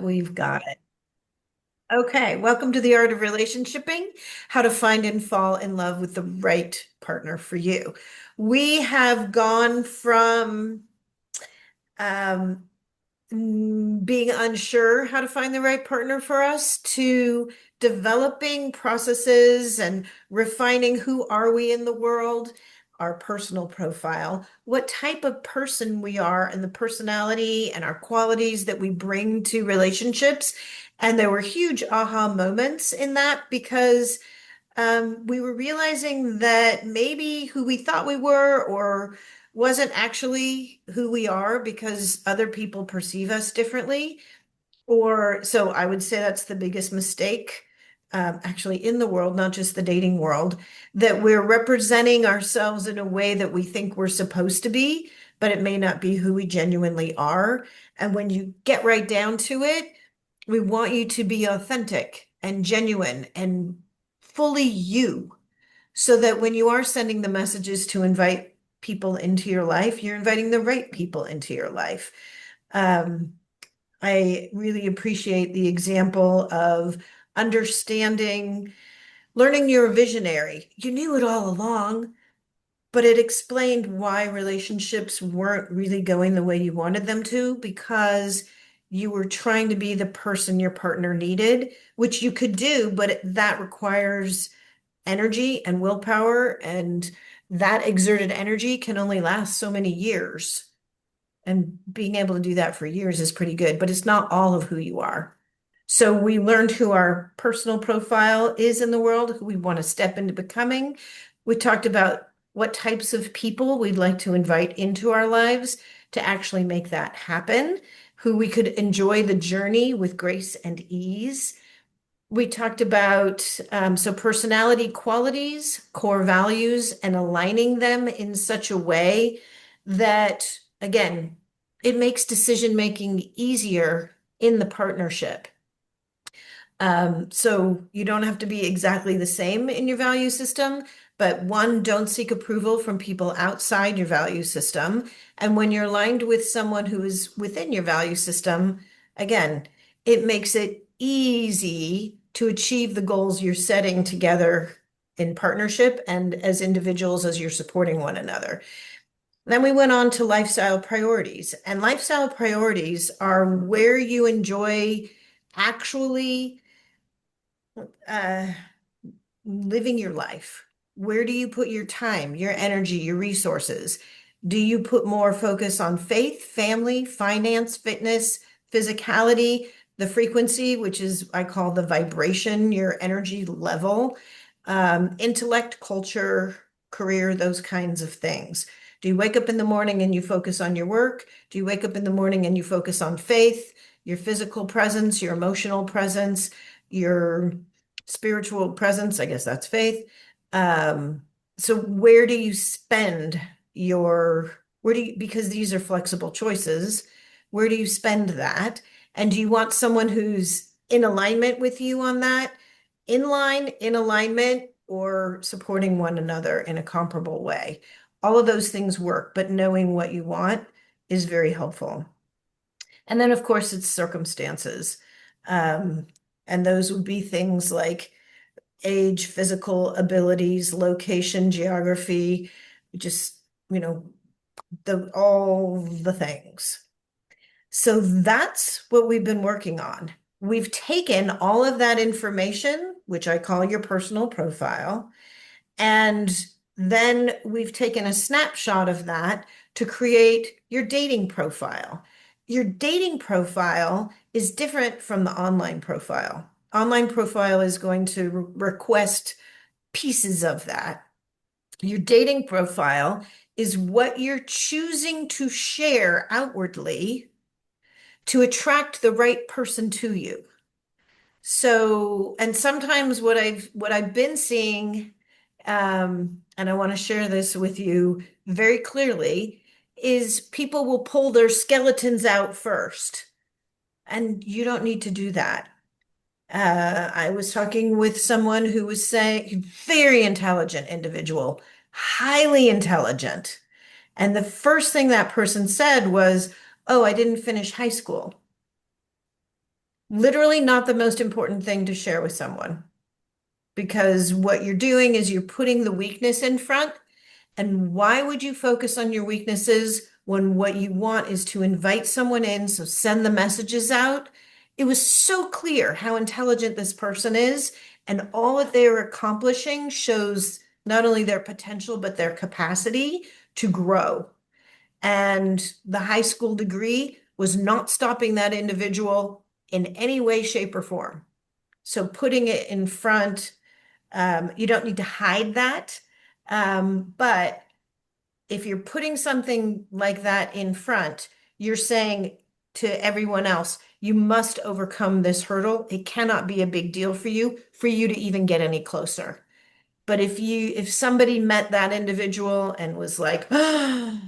We've got it. Okay, welcome to the Art of Relationshiping, how to find and fall in love with the right partner for you. We have gone from um, being unsure how to find the right partner for us to developing processes and refining who are we in the world, our personal profile, what type of person we are, and the personality and our qualities that we bring to relationships. And there were huge aha moments in that because we were realizing that maybe who we thought we were or wasn't actually who we are because other people perceive us differently. Or so I would say that's the biggest mistake, actually, in the world, not just the dating world, that we're representing ourselves in a way that we think we're supposed to be, but it may not be who we genuinely are. And when you get right down to it, we want you to be authentic and genuine and fully you, so that when you are sending the messages to invite people into your life, you're inviting the right people into your life. Um, I really appreciate the example of understanding, learning you're a visionary. You knew it all along, but it explained why relationships weren't really going the way you wanted them to because you were trying to be the person your partner needed, which you could do, but that requires energy and willpower, and that exerted energy can only last so many years. And being able to do that for years is pretty good, but it's not all of who you are. So we learned who our personal profile is in the world, who we want to step into becoming. We talked about what types of people we'd like to invite into our lives to actually make that happen, who we could enjoy the journey with grace and ease. We talked about so personality qualities, core values, and aligning them in such a way that, again, it makes decision making easier in the partnership. So you don't have to be exactly the same in your value system, but one, don't seek approval from people outside your value system. And when you're aligned with someone who is within your value system, again, it makes it easy to achieve the goals you're setting together in partnership and as individuals as you're supporting one another. Then we went on to lifestyle priorities, and lifestyle priorities are where you enjoy actually uh, living your life. Where do you put your time, your energy, your resources? Do you put more focus on faith, family, finance, fitness, physicality, the frequency, which is I call the vibration, your energy level, intellect, culture, career, those kinds of things? Do you wake up in the morning and you focus on your work? Do you wake up in the morning and you focus on faith, your physical presence, your emotional presence, your spiritual presence? I guess that's faith. Um, so where do you spend where do you, because these are flexible choices, where do you spend that? And do you want someone who's in alignment with you on that? In line, in alignment, or supporting one another in a comparable way? All of those things work, but knowing what you want is very helpful. And then, of course, it's circumstances. Um, and those would be things like age, physical abilities, location, geography, just, you know, all the things. So that's what we've been working on. We've taken all of that information, which I call your personal profile, and then we've taken a snapshot of that to create your dating profile. Your dating profile is different from the online profile. Online profile is going to request pieces of that. Your dating profile is what you're choosing to share outwardly to attract the right person to you. So, and sometimes what I've been seeing, and I want to share this with you very clearly, is people will pull their skeletons out first, and you don't need to do that. I was talking with someone who was saying, very intelligent individual, highly intelligent. And the first thing that person said was, "Oh, I didn't finish high school." Literally not the most important thing to share with someone, because what you're doing is you're putting the weakness in front. And why would you focus on your weaknesses when what you want is to invite someone in? So send the messages out. It was so clear how intelligent this person is, and all that they're accomplishing shows not only their potential, but their capacity to grow. And the high school degree was not stopping that individual in any way, shape, or form. So putting it in front, you don't need to hide that. But if you're putting something like that in front, you're saying to everyone else, you must overcome this hurdle. It cannot be a big deal for you to even get any closer. But if somebody met that individual and was like, "Ah,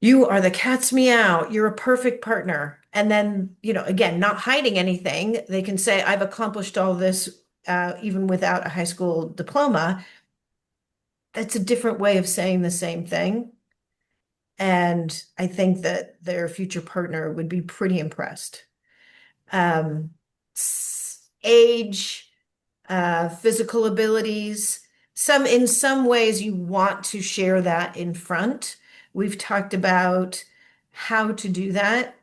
you are the cat's meow, you're a perfect partner." And then, again, not hiding anything, they can say, I've accomplished all this even without a high school diploma. That's a different way of saying the same thing. And I think that their future partner would be pretty impressed. Um, Age, physical abilities, in some ways you want to share that in front. We've talked about how to do that,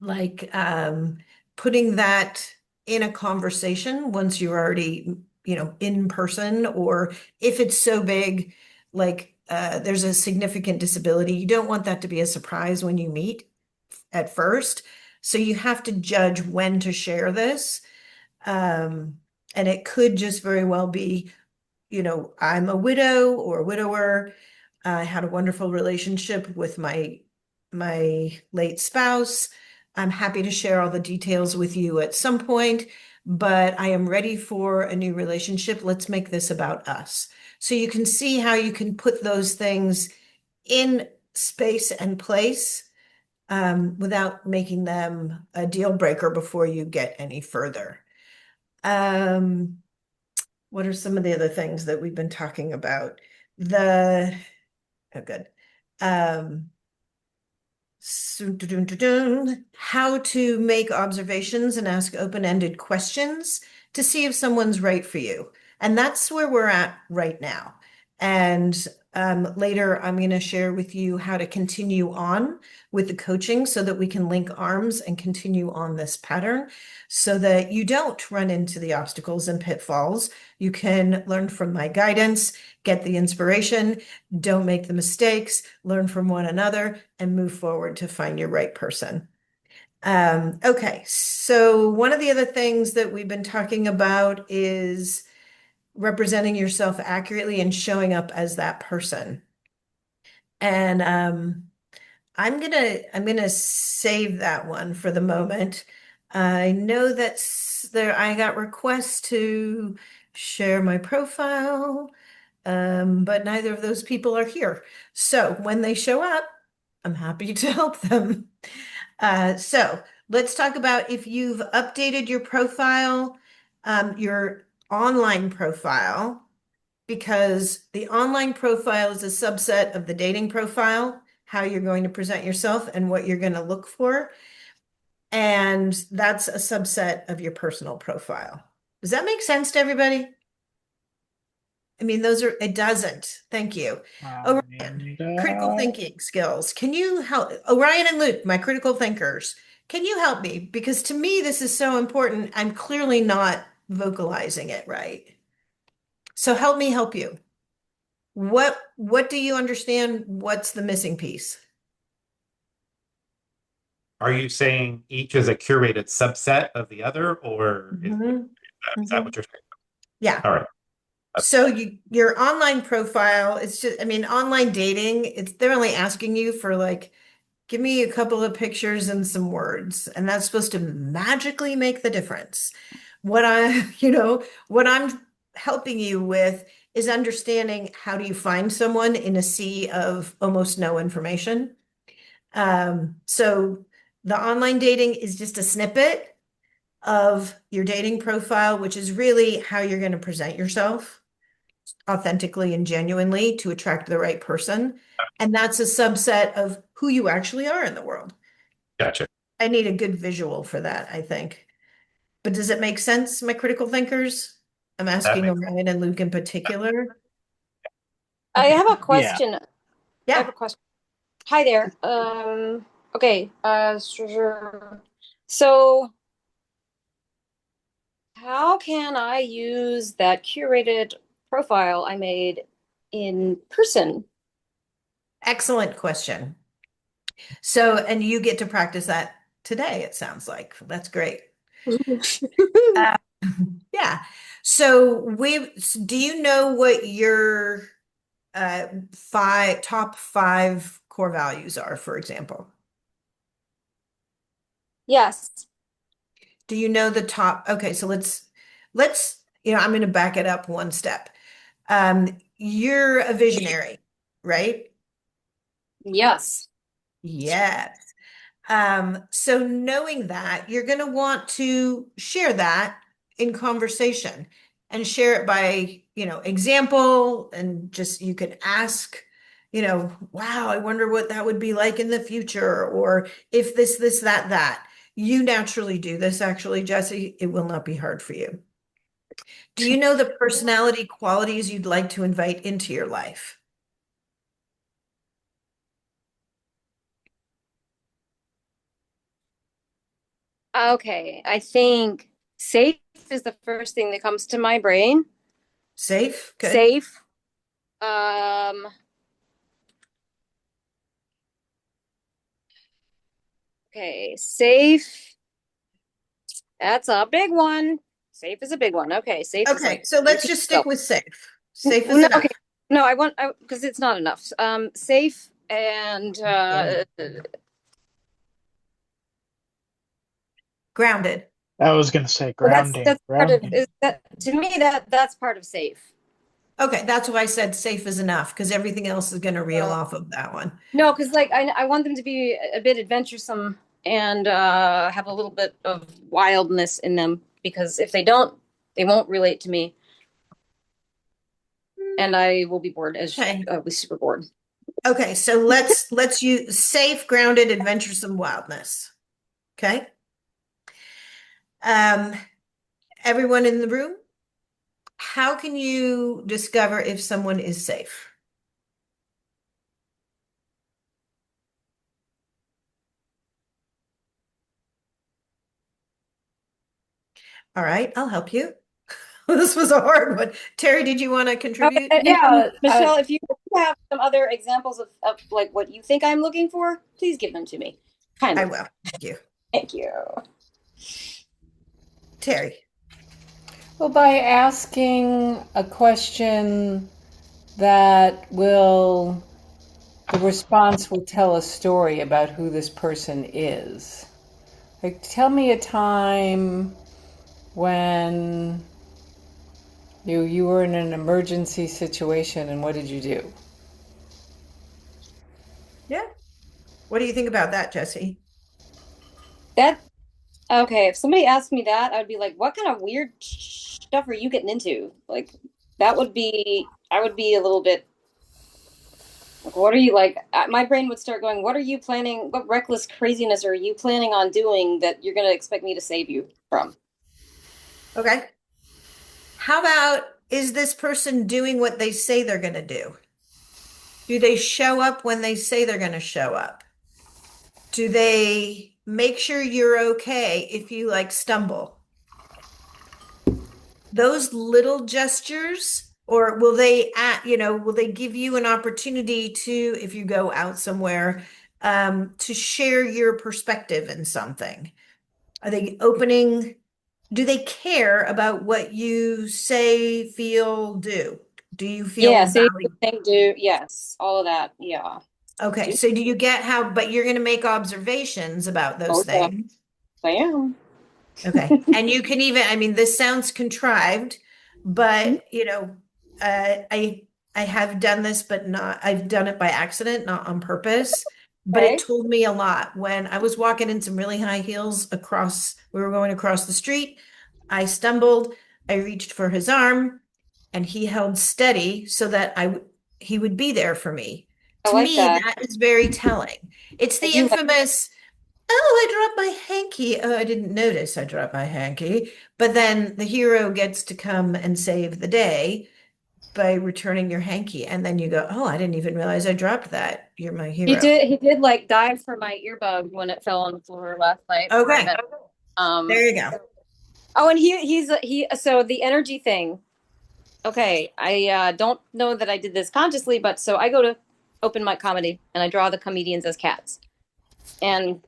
like putting that in a conversation once you're already, in person, or if it's so big, like there's a significant disability, you don't want that to be a surprise when you meet at first. So you have to judge when to share this. Um, and it could just very well be, I'm a widow or a widower. I had a wonderful relationship with my late spouse. I'm happy to share all the details with you at some point, but I am ready for a new relationship. Let's make this about us. So you can see how you can put those things in space and place without making them a deal breaker before you get any further. Um, what are some of the other things that we've been talking about? The, oh, good. Um, how to make observations and ask open-ended questions to see if someone's right for you. And that's where we're at right now. And later, I'm going to share with you how to continue on with the coaching so that we can link arms and continue on this pattern so that you don't run into the obstacles and pitfalls. You can learn from my guidance, get the inspiration, don't make the mistakes, learn from one another, and move forward to find your right person. Okay, so one of the other things that we've been talking about is representing yourself accurately and showing up as that person. And I'm gonna save that one for the moment. I know that there I got requests to share my profile, but neither of those people are here. So when they show up, I'm happy to help them. So let's talk about if you've updated your profile, your online profile, because the online profile is a subset of the dating profile, how you're going to present yourself and what you're going to look for. And that's a subset of your personal profile. Does that make sense to everybody? I mean, it doesn't. Thank you. Orion, And critical thinking skills. Can you help? Orion and Luke, my critical thinkers. Can you help me? Because to me, this is so important. I'm clearly not vocalizing it right. So help me help you. What do you understand? What's the missing piece? are you saying each is a curated subset of the other, or Hmm. is that Hmm. what you're saying? Yeah. All right. So your online profile, it's just, I mean, online dating, they're only asking you for like, give me a couple of pictures and some words, and that's supposed to magically make the difference. What I'm helping you with is understanding how do you find someone in a sea of almost no information. So the online dating is just a snippet of your dating profile, which is really how you're going to present yourself authentically and genuinely to attract the right person. And that's a subset of who you actually are in the world. Gotcha. I need a good visual for that, I think. But does it make sense, my critical thinkers? I'm That asking makes sense. Orion and Luke in particular. I Okay. have a Yeah. question. I have Yeah. a question. Hi there. Okay. So how can I use that curated profile I made in person? Excellent question. So, and you get to practice that today, it sounds like. That's great. Uh, yeah. So do you know what your top five core values are, for example? Yes. Do you know the top? Okay, so I'm going to back it up one step. You're a visionary, right? Yes. Yes. So knowing that, you're going to want to share that in conversation and share it by, example, and just you could ask, wow, I wonder what that would be like in the future, or if this, that, that. You naturally do this, actually, Jesse. It will not be hard for you. Do you know the personality qualities you'd like to invite into your life? Okay. I think safe is the first thing that comes to my brain. Safe? Good. Safe. Um, okay. Safe. That's a big one. Safe is a big one. Okay. Safe is Okay, like so let's repeat just stick yourself. with safe. Safe is No, okay. enough. No, I because it's not enough. Safe and Grounded. I was gonna say well, that's grounding, that's part of grounding. is that to me that's part of safe. Okay, that's why I said safe is enough because everything else is going to reel Uh, off of that one. no, because like I want them to be a bit adventuresome and have a little bit of wildness in them because if they don't, they won't relate to me, and I will be bored as Okay. I'll be super bored. Okay, so let's use safe, grounded, adventuresome wildness. Okay. Um, everyone in the room, how can you discover if someone is safe? All right, I'll help you. This was a hard one. Terry, did you want to Oh, contribute? Yeah, Michelle, if you have some other examples of like what you think I'm looking for, please give them to me. I Kindly. will. Thank you. Thank you. Terry. well, by asking a question that the response will tell a story about who this person is. Like, tell me a time when you were in an emergency situation and what did you do? Yeah. What do you think about that, Jesse? That okay, if somebody asked me that, I would be like, what kind of weird stuff are you getting into? Like that would be I would be a little bit like, what are you like? My brain would start going, what are you planning? What reckless craziness are you planning on doing that you're going to expect me to save you from? Okay. How about is this person doing what they say they're going to do? Do they show up when they say they're going to show up? Do they make sure you're okay if you like stumble? Those little gestures, or will they give you an opportunity to, if you go out somewhere, to share your perspective in something? Are they opening? Do they care about what you say, feel, do? Do you Yeah, feel say valued? thing, do yes, all of that. Yeah. Okay, Do so do you get how, but you're going to make observations about those oh yeah, things. I am. Okay. And you can even, I mean, this sounds contrived, but I have done this, but not, I've done it by accident, not on purpose. But it Okay. told me a lot when I was walking in some really high heels we were going across the street. I stumbled, I reached for his arm, and he held steady so that he would be there for me. I To like me, that. that is very telling. It's I the do like infamous oh, I dropped my hanky. Oh, I didn't notice I dropped my hanky. But then the hero gets to come and save the day by returning your hanky. And then you go, oh, I didn't even realize I dropped that. You're my hero. He did like dive for my earbud when it fell on the floor last night for a Okay, minute. there you go. Oh, and so the energy thing. Okay, I don't know that I did this consciously, but so I go to open mic comedy and I draw the comedians as cats. And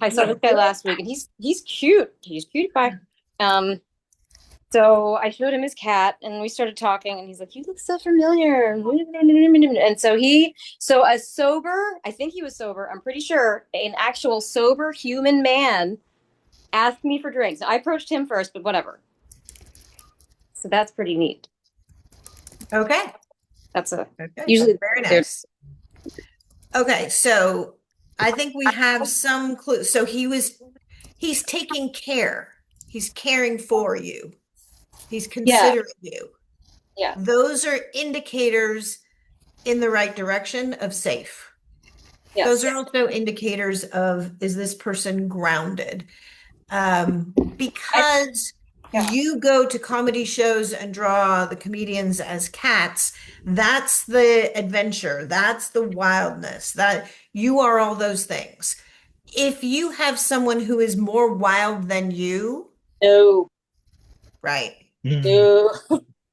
I saw this guy last week, and he's cute. He's cute guy. So I showed him his cat, and we started talking, and he's like, "You look so familiar." And so a sober, I think he was sober. I'm pretty sure an actual sober human man asked me for drinks. I approached him first, but whatever. So that's pretty neat. Okay. That's Okay. usually Very nice. Okay, so I think we have some clue. So he's taking care. He's caring for you. He's considering you. Yeah. Those are indicators in the right direction of safe. Yes. Those are also indicators of, is this person grounded? Because you go to comedy shows and draw the comedians as cats, that's the adventure, that's the wildness, that you are all those things. If you have someone who is more wild than you, No. right? No.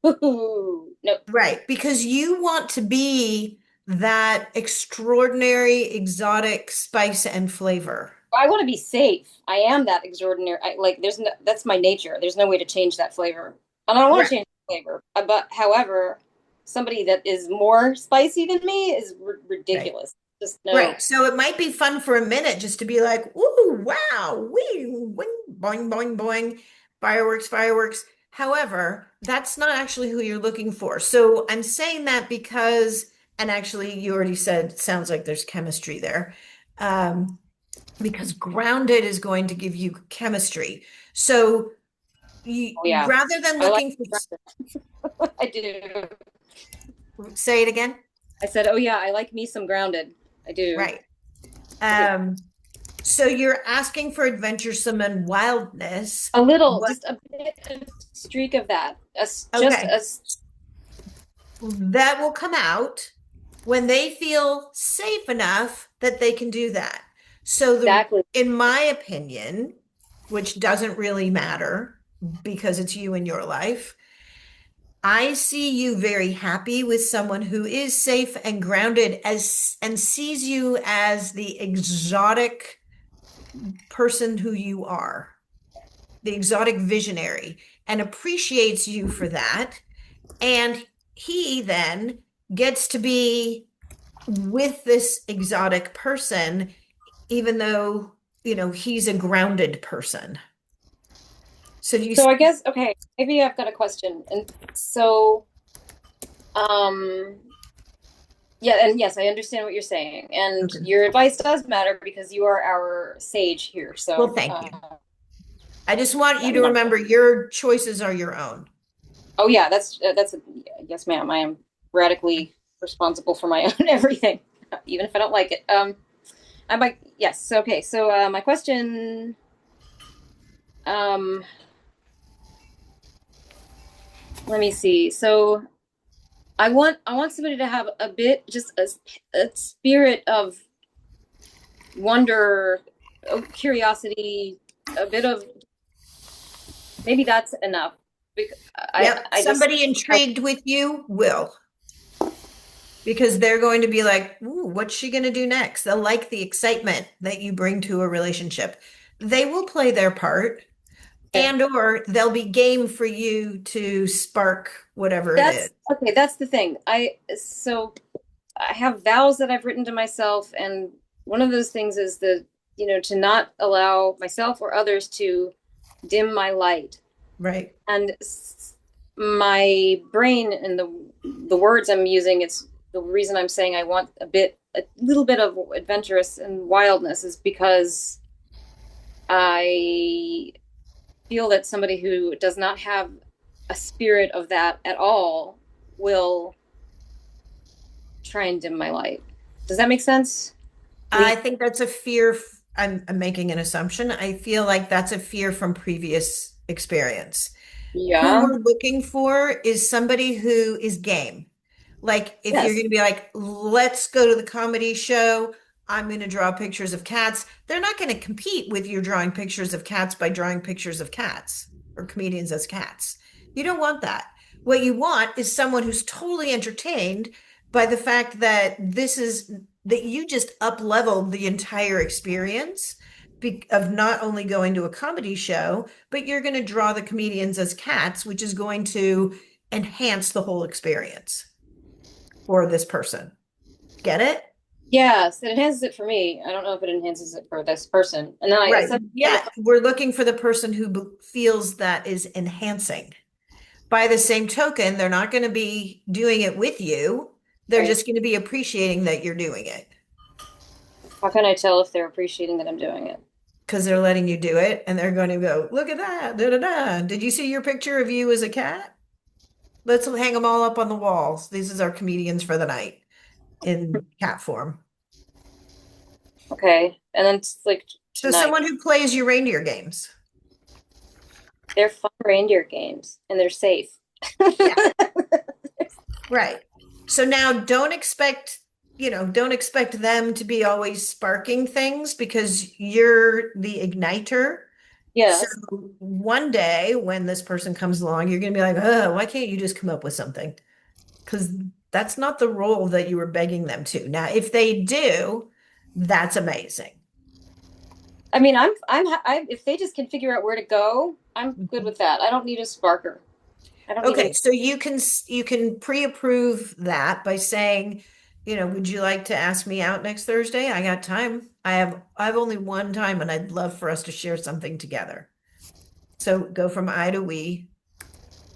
No. Right, because you want to be that extraordinary, exotic spice and flavor. I want to be safe. I am that extraordinary. That's my nature. There's no way to change that flavor. And I don't want to change the flavor. But however, somebody that is more spicy than me is ridiculous. Right. Just no. Right. So it might be fun for a minute just to be like, ooh, wow, wee, wing, boing, boing, boing, fireworks, fireworks. However, that's not actually who you're looking for. So I'm saying that because, and actually you already said, it sounds like there's chemistry there. Because grounded is going to give you chemistry. So rather than looking for, I do. Say it again. I said, oh yeah, I like me some grounded. I do. Right. So you're asking for adventuresome and wildness. A little, just a bit, a streak of that. That will come out when they feel safe enough that they can do that. So exactly. In my opinion, which doesn't really matter because it's you in your life, I see you very happy with someone who is safe and grounded and sees you as the exotic person who you are, the exotic visionary, and appreciates you for that. And he then gets to be with this exotic person, even though, he's a grounded person. So I guess, okay, maybe I've got a question. And so, yeah, and yes, I understand what you're saying. And your advice does matter because you are our sage here. So, well, thank you. I just want you to remember your choices are your own. Oh yeah, yes, ma'am. I am radically responsible for my own everything, even if I don't like it. Yes. Okay. So, my question, let me see. So I want somebody to have a bit, just a spirit of wonder, curiosity, a bit of, maybe that's enough. Somebody intrigued with you will. Because they're going to be like, ooh, what's she going to do next? They'll like the excitement that you bring to a relationship. They will play their part. And or they'll be game for you to spark whatever it is. Okay, that's the thing. I have vows that I've written to myself, and one of those things is to not allow myself or others to dim my light. Right. And my brain and the words I'm using, it's the reason I'm saying I want a little bit of adventurous and wildness is because I feel that somebody who does not have a spirit of that at all will try and dim my light. Does that make sense? I think that's a fear I'm making an assumption. I feel like that's a fear from previous experience. Who Yeah. we're looking for is somebody who is game. Like if you're Yes. going to be like, let's go to the comedy show, I'm going to draw pictures of cats. They're not going to compete with you drawing pictures of cats by drawing pictures of cats or comedians as cats. You don't want that. What you want is someone who's totally entertained by the fact that this is that you just up leveled the entire experience of not only going to a comedy show, but you're going to draw the comedians as cats, which is going to enhance the whole experience for this person. Get it? Yes, it enhances it for me. I don't know if it enhances it for this person. And then I Right. said, Yeah. We're looking for the person who feels that is enhancing. By the same token, they're not going to be doing it with you. They're Right. just going to be appreciating that you're doing it how can I tell if they're appreciating that I'm doing it? because they're letting you do it and they're going to go, look at that. Da, da, da. Did you see your picture of you as a cat? Let's hang them all up on the walls. This is our comedians for the night in cat form. Okay. And then it's like So tonight. someone who plays your reindeer games. They're fun reindeer games and they're safe. Right. So now don't expect them to be always sparking things because you're the igniter. Yes. So one day when this person comes along, you're going to be like, oh, why can't you just come up with something? Because that's not the role that you were begging them to. Now, if they do, that's amazing. I mean, if they just can figure out where to go, I'm good with that. I don't need a sparker. I don't need Okay, so you can pre-approve that by saying, would you like to ask me out next Thursday? I got time. I've only one time and I'd love for us to share something together. So go from I to we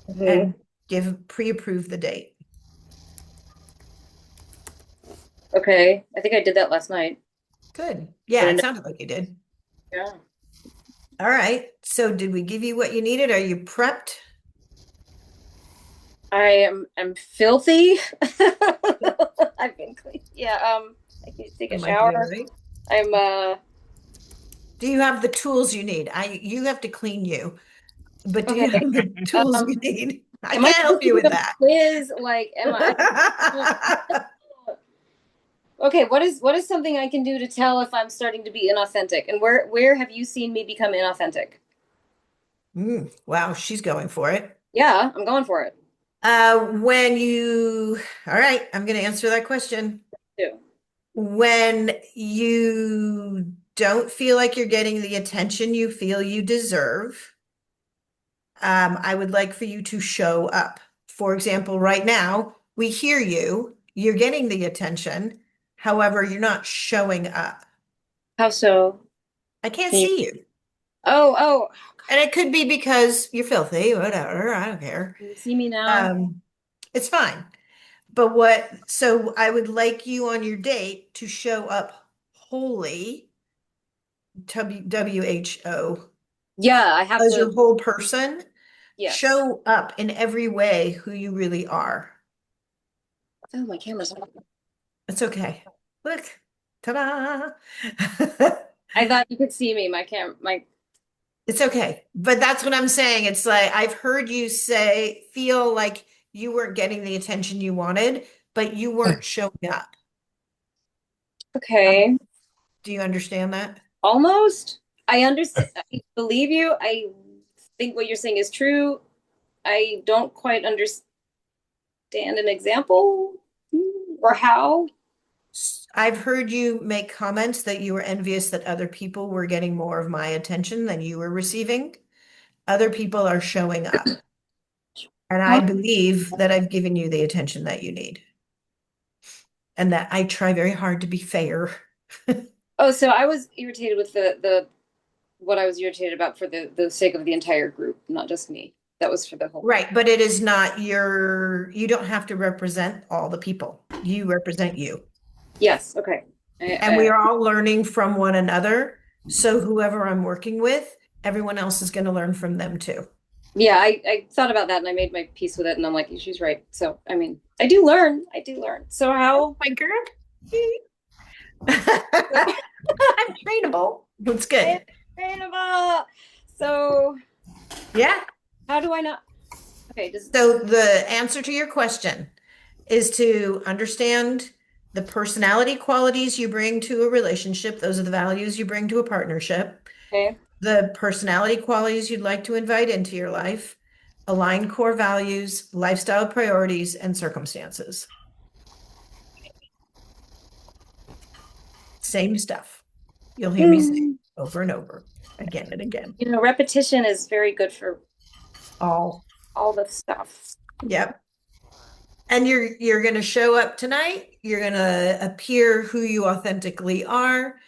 and pre-approve the date. Okay. I think I did that last night. Good. Yeah, it sounded like you did. Yeah. All right. So did we give you what you needed? Are you prepped? I'm filthy. I've been clean. Yeah, I need to take a That might be shower. all right. I'm Do you have the tools you need? You have to clean you, but do you Okay. have the tools you need? I am can't help you with taking a that. Quiz, like, am I? Okay, what is something I can do to tell if I'm starting to be inauthentic? And where have you seen me become inauthentic? Wow, she's going for it. Yeah, I'm going for it. All right, I'm going to answer that question. Too. When you don't feel like you're getting the attention you feel you deserve, I would like for you to show up. For example, right now, we hear you, you're getting the attention. However, you're not showing up. How so? I can't Can you- see you. Oh, And it could be because you're filthy, whatever. I don't care. can you see me now? It's fine. So I would like you on your date to show up wholly, WHO, Yeah, I have as your to. whole person. Yes. Show up in every way who you really are. Oh, my camera's on. It's okay. Look, ta-da. I thought you could see me. It's okay. But that's what I'm saying. It's like I've heard you feel like you weren't getting the attention you wanted, but you weren't showing up. Okay. Do you understand that? Almost. I understand. I believe you. I think what you're saying is true. I don't quite understand an example or how. I've heard you make comments that you were envious that other people were getting more of my attention than you were receiving. Other people are showing up. And I believe that I've given you the attention that you need. And that I try very hard to be fair. Oh, so I was irritated with the what I was irritated about for the sake of the entire group, not just me. That was for the whole. Right, but it is not you don't have to represent all the people. You represent you. Yes, okay. And we are all learning from one another. So whoever I'm working with, everyone else is going to learn from them too. Yeah, I thought about that and I made my peace with it and I'm like, she's right. So, I mean, I do learn. So how? My girl. I'm trainable. That's good. Sustainable. So Yeah. how do I not? Okay, So the answer to your question is to understand the personality qualities you bring to a relationship. Those are the values you bring to a partnership. okay. The personality qualities you'd like to invite into your life, align core values, lifestyle priorities, and circumstances. Same stuff. You'll hear me say over and over, again and again. You know, repetition is very good for All. all the stuff. Yep. And you're going to show up tonight. You're going to appear who you authentically are.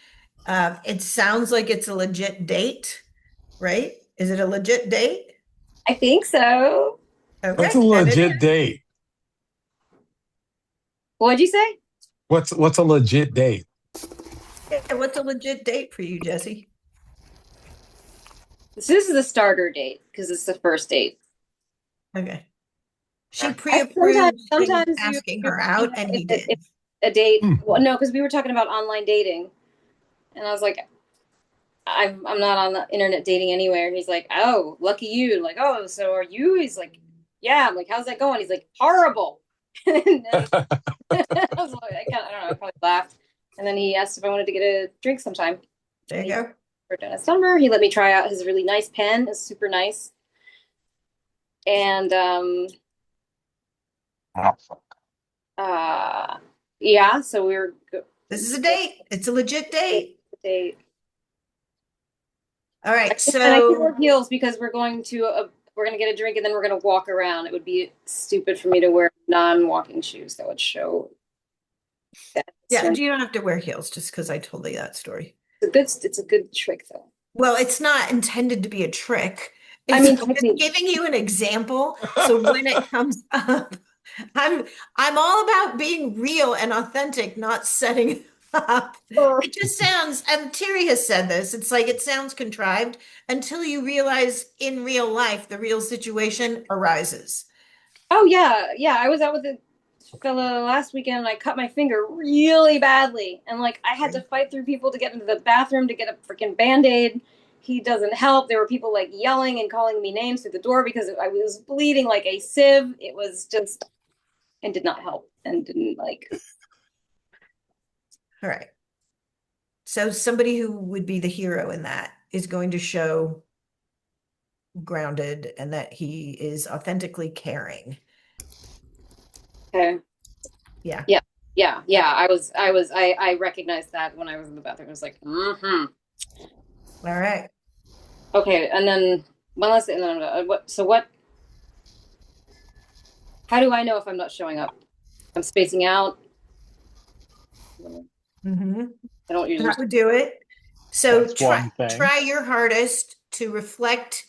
It sounds like it's a legit date, right? Is it a legit date? I think so. Okay. What's a then it is. legit date? What'd you say? What's a legit date? Yeah, what's a legit date for you, Jesse? This is the starter date because it's the first date. Okay. She pre-approved sometimes asking her out, and he did. It's a date. Hmm. Well, no, because we were talking about online dating, and I was like, I'm not on the internet dating anywhere. He's like, oh, lucky you. Like, oh, so are you? He's like, yeah. I'm like, how's that going? He's like, horrible. And then, I was like, I don't know. I probably laughed. And then he asked if I wanted to get a drink sometime. There you go. For Dennis Summer. He let me try out his really nice pen. It's super nice. And yeah, so we were This is a date. It's a legit date. date. All right. And I can't So wear heels because we're going to get a drink and then we're going to walk around. It would be stupid for me to wear non-walking shoes that would show that. yeah, you don't have to wear heels just because I told you that story. It's a good trick though. Well, it's not intended to be a trick. I It's mean, just giving you an example. So when it comes up, I'm all about being real and authentic, not setting up. It just sounds, and Terry has said this, it's like it sounds contrived until you realize in real life the real situation arises. Oh yeah, yeah. I was out with a fella last weekend and I cut my finger really badly, and like I had to fight through people to get into the bathroom to get a freaking Band-Aid. He doesn't help. There were people like yelling and calling me names through the door because I was bleeding like a sieve. It was just, and did not help and didn't like. All right. So somebody who would be the hero in that is going to show grounded and that he is authentically caring. Okay. Yeah. Yeah. Yeah. Yeah. I recognized that when I was in the bathroom. I was like, mm-hmm. All right. Okay. And then one last thing. How do I know if I'm not showing up? I'm spacing out. Mm-hmm. I don't usually. That would do it. So That's one thing. try your hardest to reflect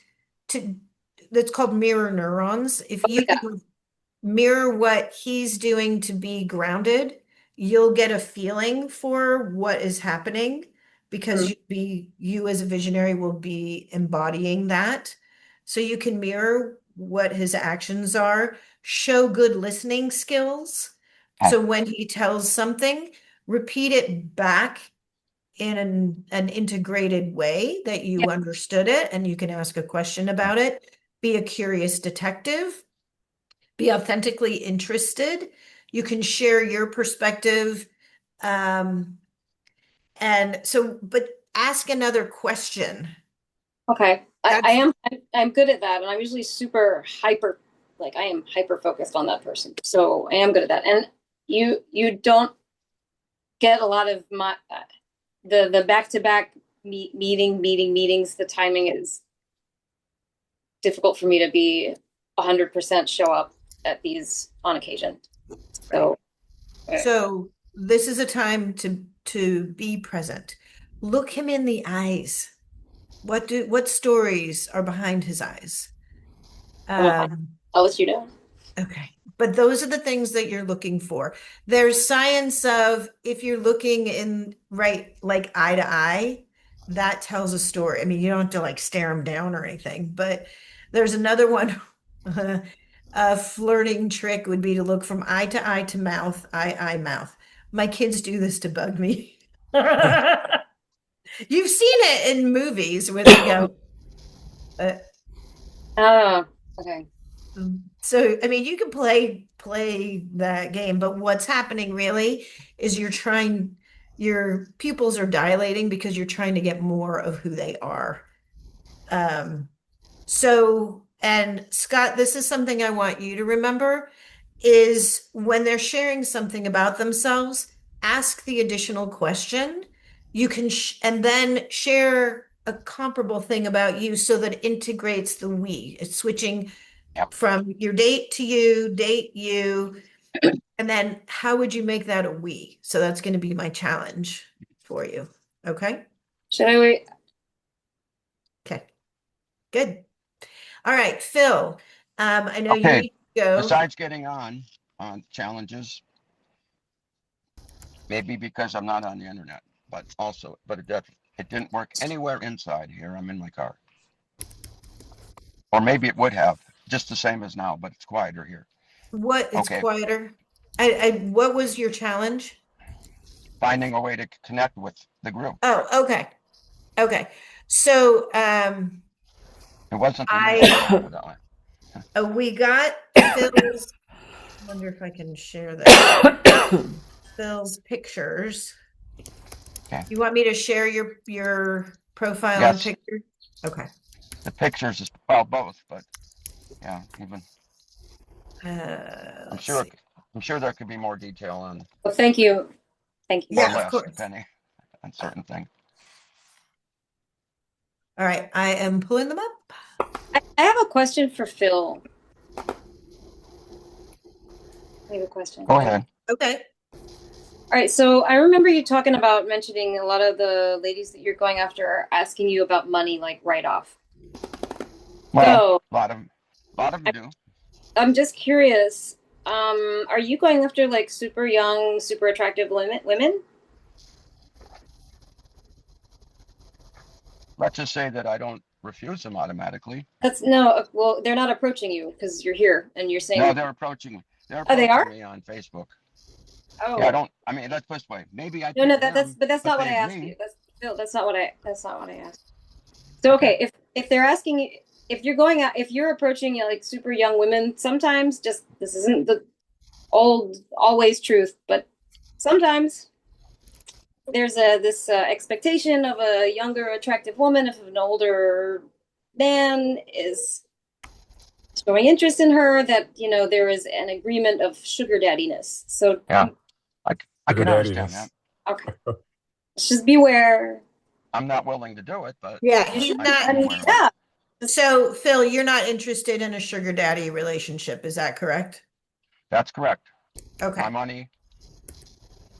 that's called mirror neurons. If you can mirror what he's doing to be grounded, you'll get a feeling for what is happening because you as a visionary will be embodying that. So you can mirror what his actions are, show good listening skills. So when he tells something, repeat it back in an integrated way that you understood it and you can ask a question about it. Be a curious detective. Be authentically interested. You can share your perspective. And so, but ask another question. Okay. I'm good at that. And I'm usually super hyper, like I am hyper focused on that person. So I am good at that. And you don't get a lot of my, the back-to-back meetings. The timing is difficult for me to be 100% show up at these on occasion. So this is a time to be present. Look him in the eyes. What stories are behind his eyes? I'll let you know. Okay. But those are the things that you're looking for. There's science of if you're looking in like eye to eye, that tells a story. I mean, you don't have to like stare him down or anything, but there's another one. A flirting trick would be to look from eye to mouth, eye, mouth. My kids do this to bug me. You've seen it in movies where they go. Oh, okay. So, I mean, you can play that game, but what's happening really is your pupils are dilating because you're trying to get more of who they are. Um, and Scott, this is something I want you to remember is when they're sharing something about themselves, ask the additional question. You can and then share a comparable thing about you so that it integrates the we. It's switching Yep. from your date you, and then how would you make that a we? So that's going to be my challenge for you. Okay? Should I wait? Okay. Good. All right, Phil. I know you Okay. need to go. Besides getting on challenges, maybe because I'm not on the internet, but it didn't work anywhere inside here. I'm in my car. Or maybe it would have, just the same as now, but it's quieter here. What? It's Okay. quieter. What was your challenge? Finding a way to connect with the group. Oh, okay. Okay. So, It wasn't the I- internet, that one. we got Phil's, I wonder if I can share that. Phil's pictures. Okay. You want me to share your profile and Yes. picture? Okay. The pictures is, well, both, but yeah, even I'm Let's sure see. there could be more detail on Well, thank you. Thank you. or Yeah, of less, course. depending on certain things. All right, I am pulling them up. I have a question for Phil. I have a question. Go ahead. Okay. All right, so I remember you talking about mentioning a lot of the ladies that you're going after are asking you about money, like right off. Well, So a lot of them do. I'm just curious. Are you going after like super young, super attractive women? Let's just say that I don't refuse them automatically. Well, they're not approaching you because you're here and you're saying. No, they're approaching me. They're Oh, they approaching are? me on Facebook. Oh. Yeah, I mean, let's put it this way. Maybe I No, pick them, that's but not what they I asked agree. you. That's not what I asked. So okay, if they're asking you, if you're going out, if you're approaching like super young women, sometimes just this isn't the always truth, but sometimes there's this expectation of a younger attractive woman if an older man is showing interest in her, that there is an agreement of sugar daddiness. So Yeah. I can Sugar understand daddiness. that. okay, just beware. I'm not willing to do it, but Yeah, he's I'm not. aware of it. Yeah. So, Phil, you're not interested in a sugar daddy relationship, is that correct? That's correct. Okay. My money.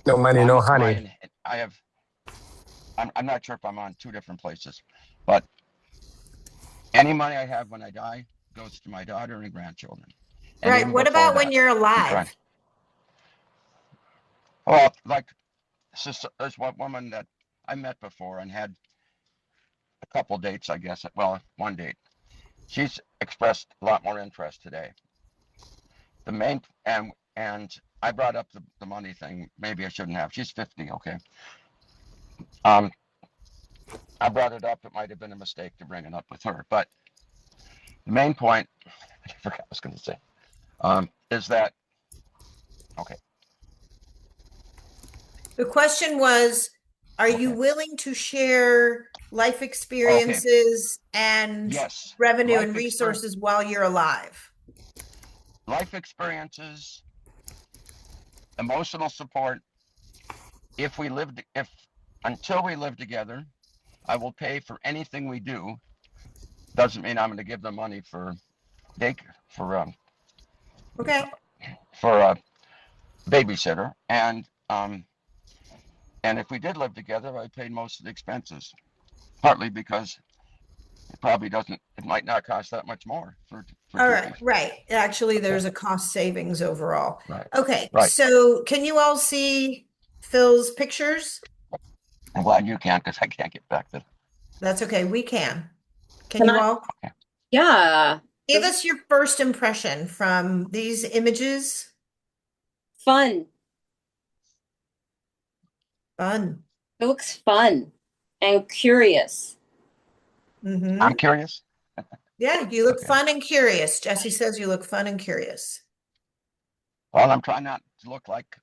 No money, no honey. I'm not sure if I'm on two different places, but any money I have when I die goes to my daughter and grandchildren. And Right. even What before about when that, you're I'm trying- alive? Well, like there's one woman that I met before and had a couple dates, I guess. Well, one date. She's expressed a lot more interest today. The main and I brought up the money thing. Maybe I shouldn't have. She's 50, okay. I brought it up. It might have been a mistake to bring it up with her, but the main point I forgot what I was going to say is that okay. The question was, are you Okay. willing to share life experiences and Yes. revenue Life and resources while you're alive? Life experiences, emotional support. Until we live together, I will pay for anything we do. Doesn't mean I'm going to give them money for daycare, Okay. for a babysitter, and if we did live together, I paid most of the expenses, partly because it might not cost that much more for All two right. people. Right. Actually, there's a cost savings overall. Right. Okay. Right. So can you all see Phil's pictures? I'm glad you can, because I can't get back to. That's okay. We can. Can Can you I- all Yeah. give us your first impression from these images? Fun. Fun. It looks fun. and curious. Mm-hmm. I'm curious. Yeah, you look Okay. fun and curious. Jesse says you look fun and curious. Well, I'm trying not to look like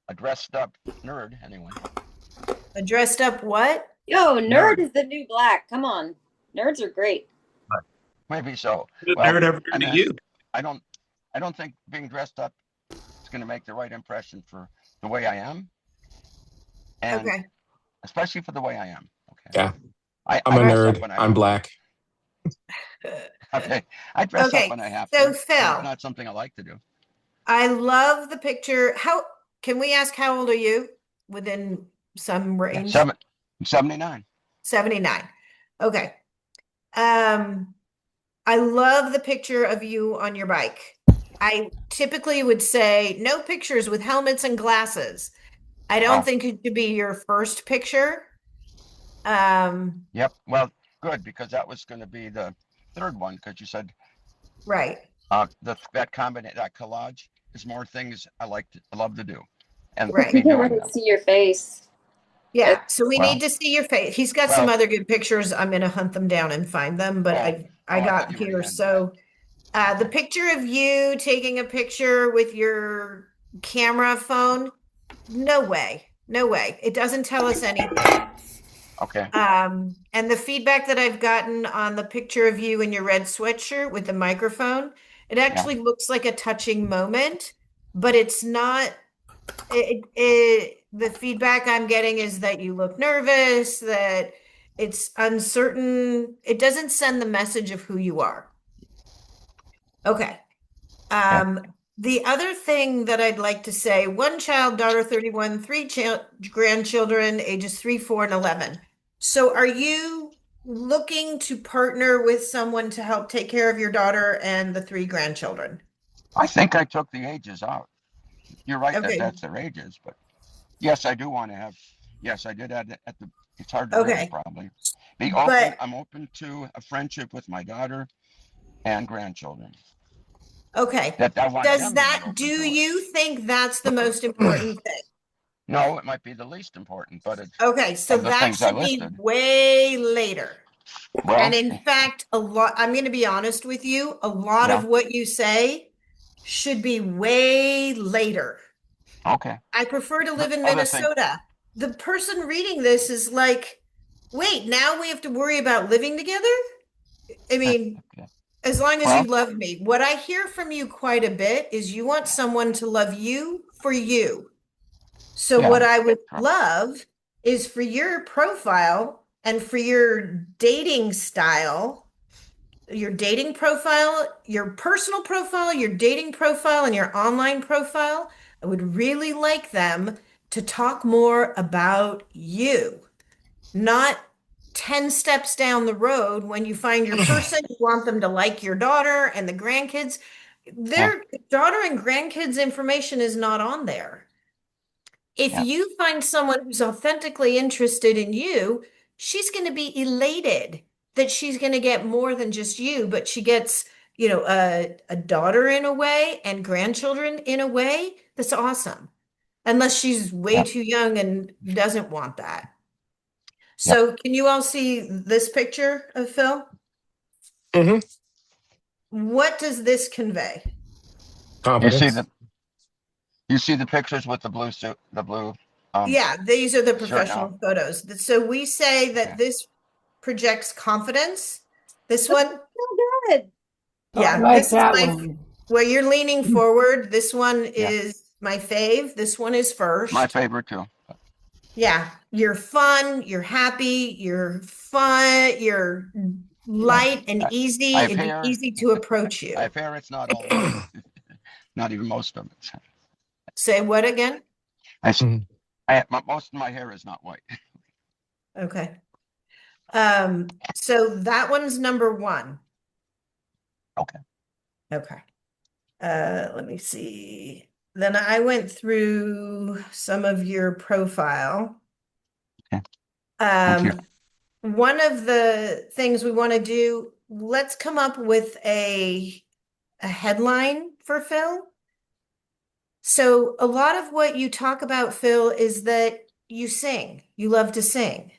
a dressed up nerd anyway. A dressed up what? Yo, nerd Nerd. is the new black. Come on. Nerds are great. Maybe so. What Well, did nerd ever I do to mean, you? I don't think being dressed up is going to make the right impression for the way I am, and Okay. especially for the way I am. Okay. Yeah, I I'm a dress up nerd. when I I'm have black. to. Okay. I dress up Okay, when I have so to, but Phil, it's not something I like to do. I love the picture. How can we ask how old are you? Within some Yeah, range? 79. 79. Okay. I love the picture of you on your bike. I typically would say no pictures with helmets and glasses. I don't Wow. think it should be your first picture. Um, Yep. Well, good, because that was going to be the third one, because you said right. that collage is more things I love to do, and Right. me You can't doing really them. see your face. Yeah, so we Well, need to see your face. He's got some well, other good pictures. I'm gonna hunt them down and find them, but oh, I I thought got you already here. had that. So the picture of you taking a picture with your camera phone, no way. No way. It doesn't tell us anything. Okay. And the feedback that I've gotten on the picture of you in your red sweatshirt with the microphone, it actually looks like a touching moment, but it's not. The feedback I'm getting is that you look nervous, that it's uncertain. It doesn't send the message of who you are. Okay. The other thing that I'd like to say, one child, daughter 31, three grandchildren, ages 3, 4, and 11. So are you looking to partner with someone to help take care of your daughter and the 3 grandchildren? I think I took the ages out. You're right that Okay. that's their ages, but yes, I do want to have. Yes, I did add it at the. It's hard to read Okay. it probably. Be open. But I'm open to a friendship with my daughter and grandchildren. okay. That I want Does them to be that, open do to it. you think that's the most important thing? No, it might be the least important, but it's Okay, so of the that things I should be listed. way later. Well, And in fact, I'm going to be honest with you, a lot yeah. of what you say should be way later. Okay. I prefer to live in Other thing. Minnesota. The person reading this is like, wait, now we have to worry about living together? I mean, Okay. as long as Well- you love me. What I hear from you quite a bit is you want someone to love you for you. So Yeah, what I would sure. love is for your profile and for your dating style, your dating profile, your personal profile, your dating profile, and your online profile, I would really like them to talk more about you, not 10 steps down the road when you find your person, you want them to like your daughter and the grandkids. Their daughter and grandkids information is not on there. If Yeah. you find someone who's authentically interested in you, she's going to be elated that she's going to get more than just you, but she gets, a daughter in a way and grandchildren in a way. That's awesome. Unless she's way Yeah. too young and doesn't want that. Yeah. So can you all see this picture of Phil? hmm What does this convey? Confidence. You see the pictures with the blue suit, the blue. Yeah, these are the Sure, professional photos. So we say that Okay. this projects confidence. This one, So good. yeah, I like this is that my one. where you're leaning forward. This one is my fave. This one is first. My favorite too. Yeah, you're fun, you're happy, you're fun, you're light and easy. I have It'd be hair. easy to approach you. I have hair. It's not all white. Not even most of it. Say what again? Most of my hair is not white. Okay. So that one's number 1. Okay. Okay. Let me see. Then I went through some of your profile. Okay. Thank you. One of the things we want to do, let's come up with a headline for Phil. So a lot of what you talk about, Phil, is that you sing. You love to sing.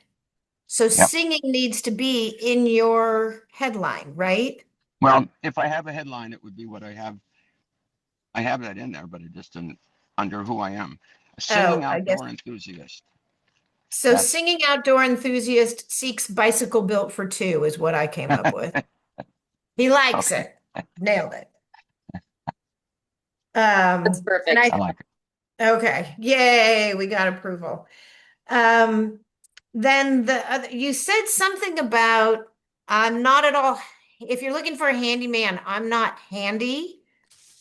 So singing needs to be in your headline, right? Well, if I have a headline, it would be what I have. I have that in there, but it just didn't under who I am. A singing I guess. outdoor enthusiast. So That's- singing outdoor enthusiast seeks bicycle built for two is what I came up with. He likes Okay. it. Nailed it. That's perfect. And I like it. okay. Yay, we got approval. Then you said something about I'm not at all, if you're looking for a handyman, I'm not handy,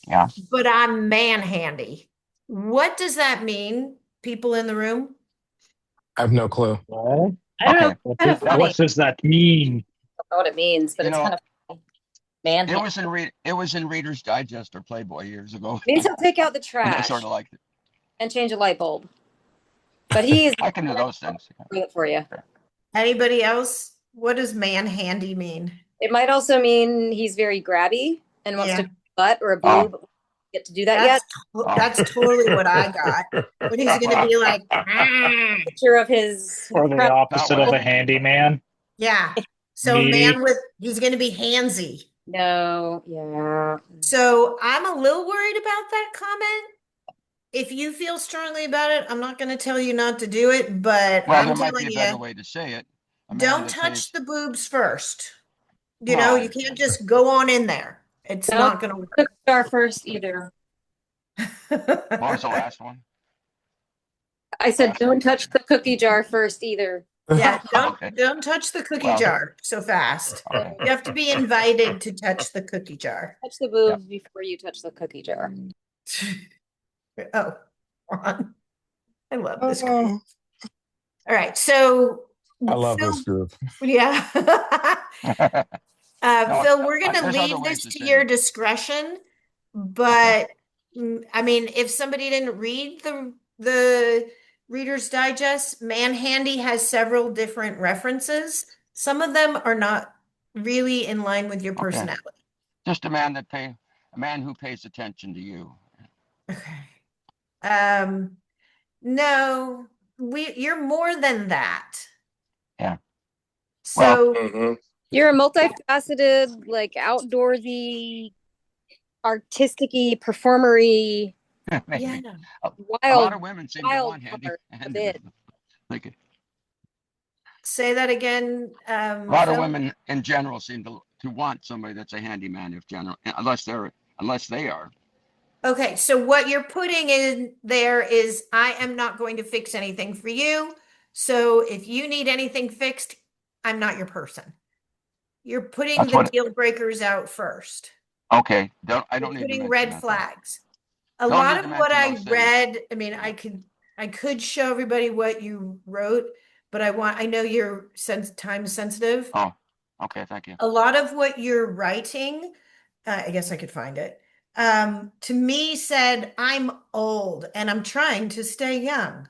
Yeah. but I'm man handy. What does that mean, people in the room? I have no clue. What? I don't know. Okay. It's kind of funny. What does that mean? I don't know what it means, but You it's know, kind of funny. Man, It was in Reader's Digest or Playboy years ago. means he'll take out the And I trash sort of liked it. and change a light bulb. But he's I can do those things. doing it for you. Anybody else? What does man handy mean? It might also mean he's very grabby and wants Yeah. to butt or a Oh. boob. But we don't get to do that yet. That's totally what I got. But he's gonna be like, "Ah." Picture of his Or the opposite of one. a handyman? Yeah. So Me. man he's gonna be handsy. no, yeah. So I'm a little worried about that comment. If you feel strongly about it, I'm not going to tell you not to do it, but Well, I'm there might telling be a better you, way to say it. A man don't that touch pays- the boobs first. You No, know, I you can't understand. just go on in there. It's Nope. not going to Cook jar first either. What was the work. last one? I said don't touch the cookie jar first either. Yeah, Okay. don't touch the cookie Well- jar so fast. Okay. You have to be invited to touch the cookie jar. Touch the boobs before you touch the cookie jar. Oh, Ron. I love this. Oh, All right, so I love Phil, this group. yeah. No, Phil, we're going to there's other leave ways this to to say your it. discretion, but I mean, if somebody didn't read the Reader's Digest, Man Handy has several different references. Some of them are not really in line with your Okay. personality. Just a man who pays attention to you. Okay. No, you're more than that. Yeah. So Mhm. You're a multifaceted, like outdoorsy, artistic-y, performery, Maybe. yeah. A lot wild. of women seem to wild want handy. card of handy it. like Say that again. a lot of Phil? women in general seem to want somebody that's a handyman, unless they are. Okay, so what you're putting in there is I am not going to fix anything for you. So if you need anything fixed, I'm not your person. You're putting That's the what- deal breakers out first. Okay, I You're don't need to putting mention red that, though. flags. A Don't lot need of to what mention I those things. read, I mean, I could show everybody what you wrote, but I know you're time sensitive. Oh, okay, thank you. A lot of what you're writing, I guess I could find it, to me said, I'm old and I'm trying to stay young.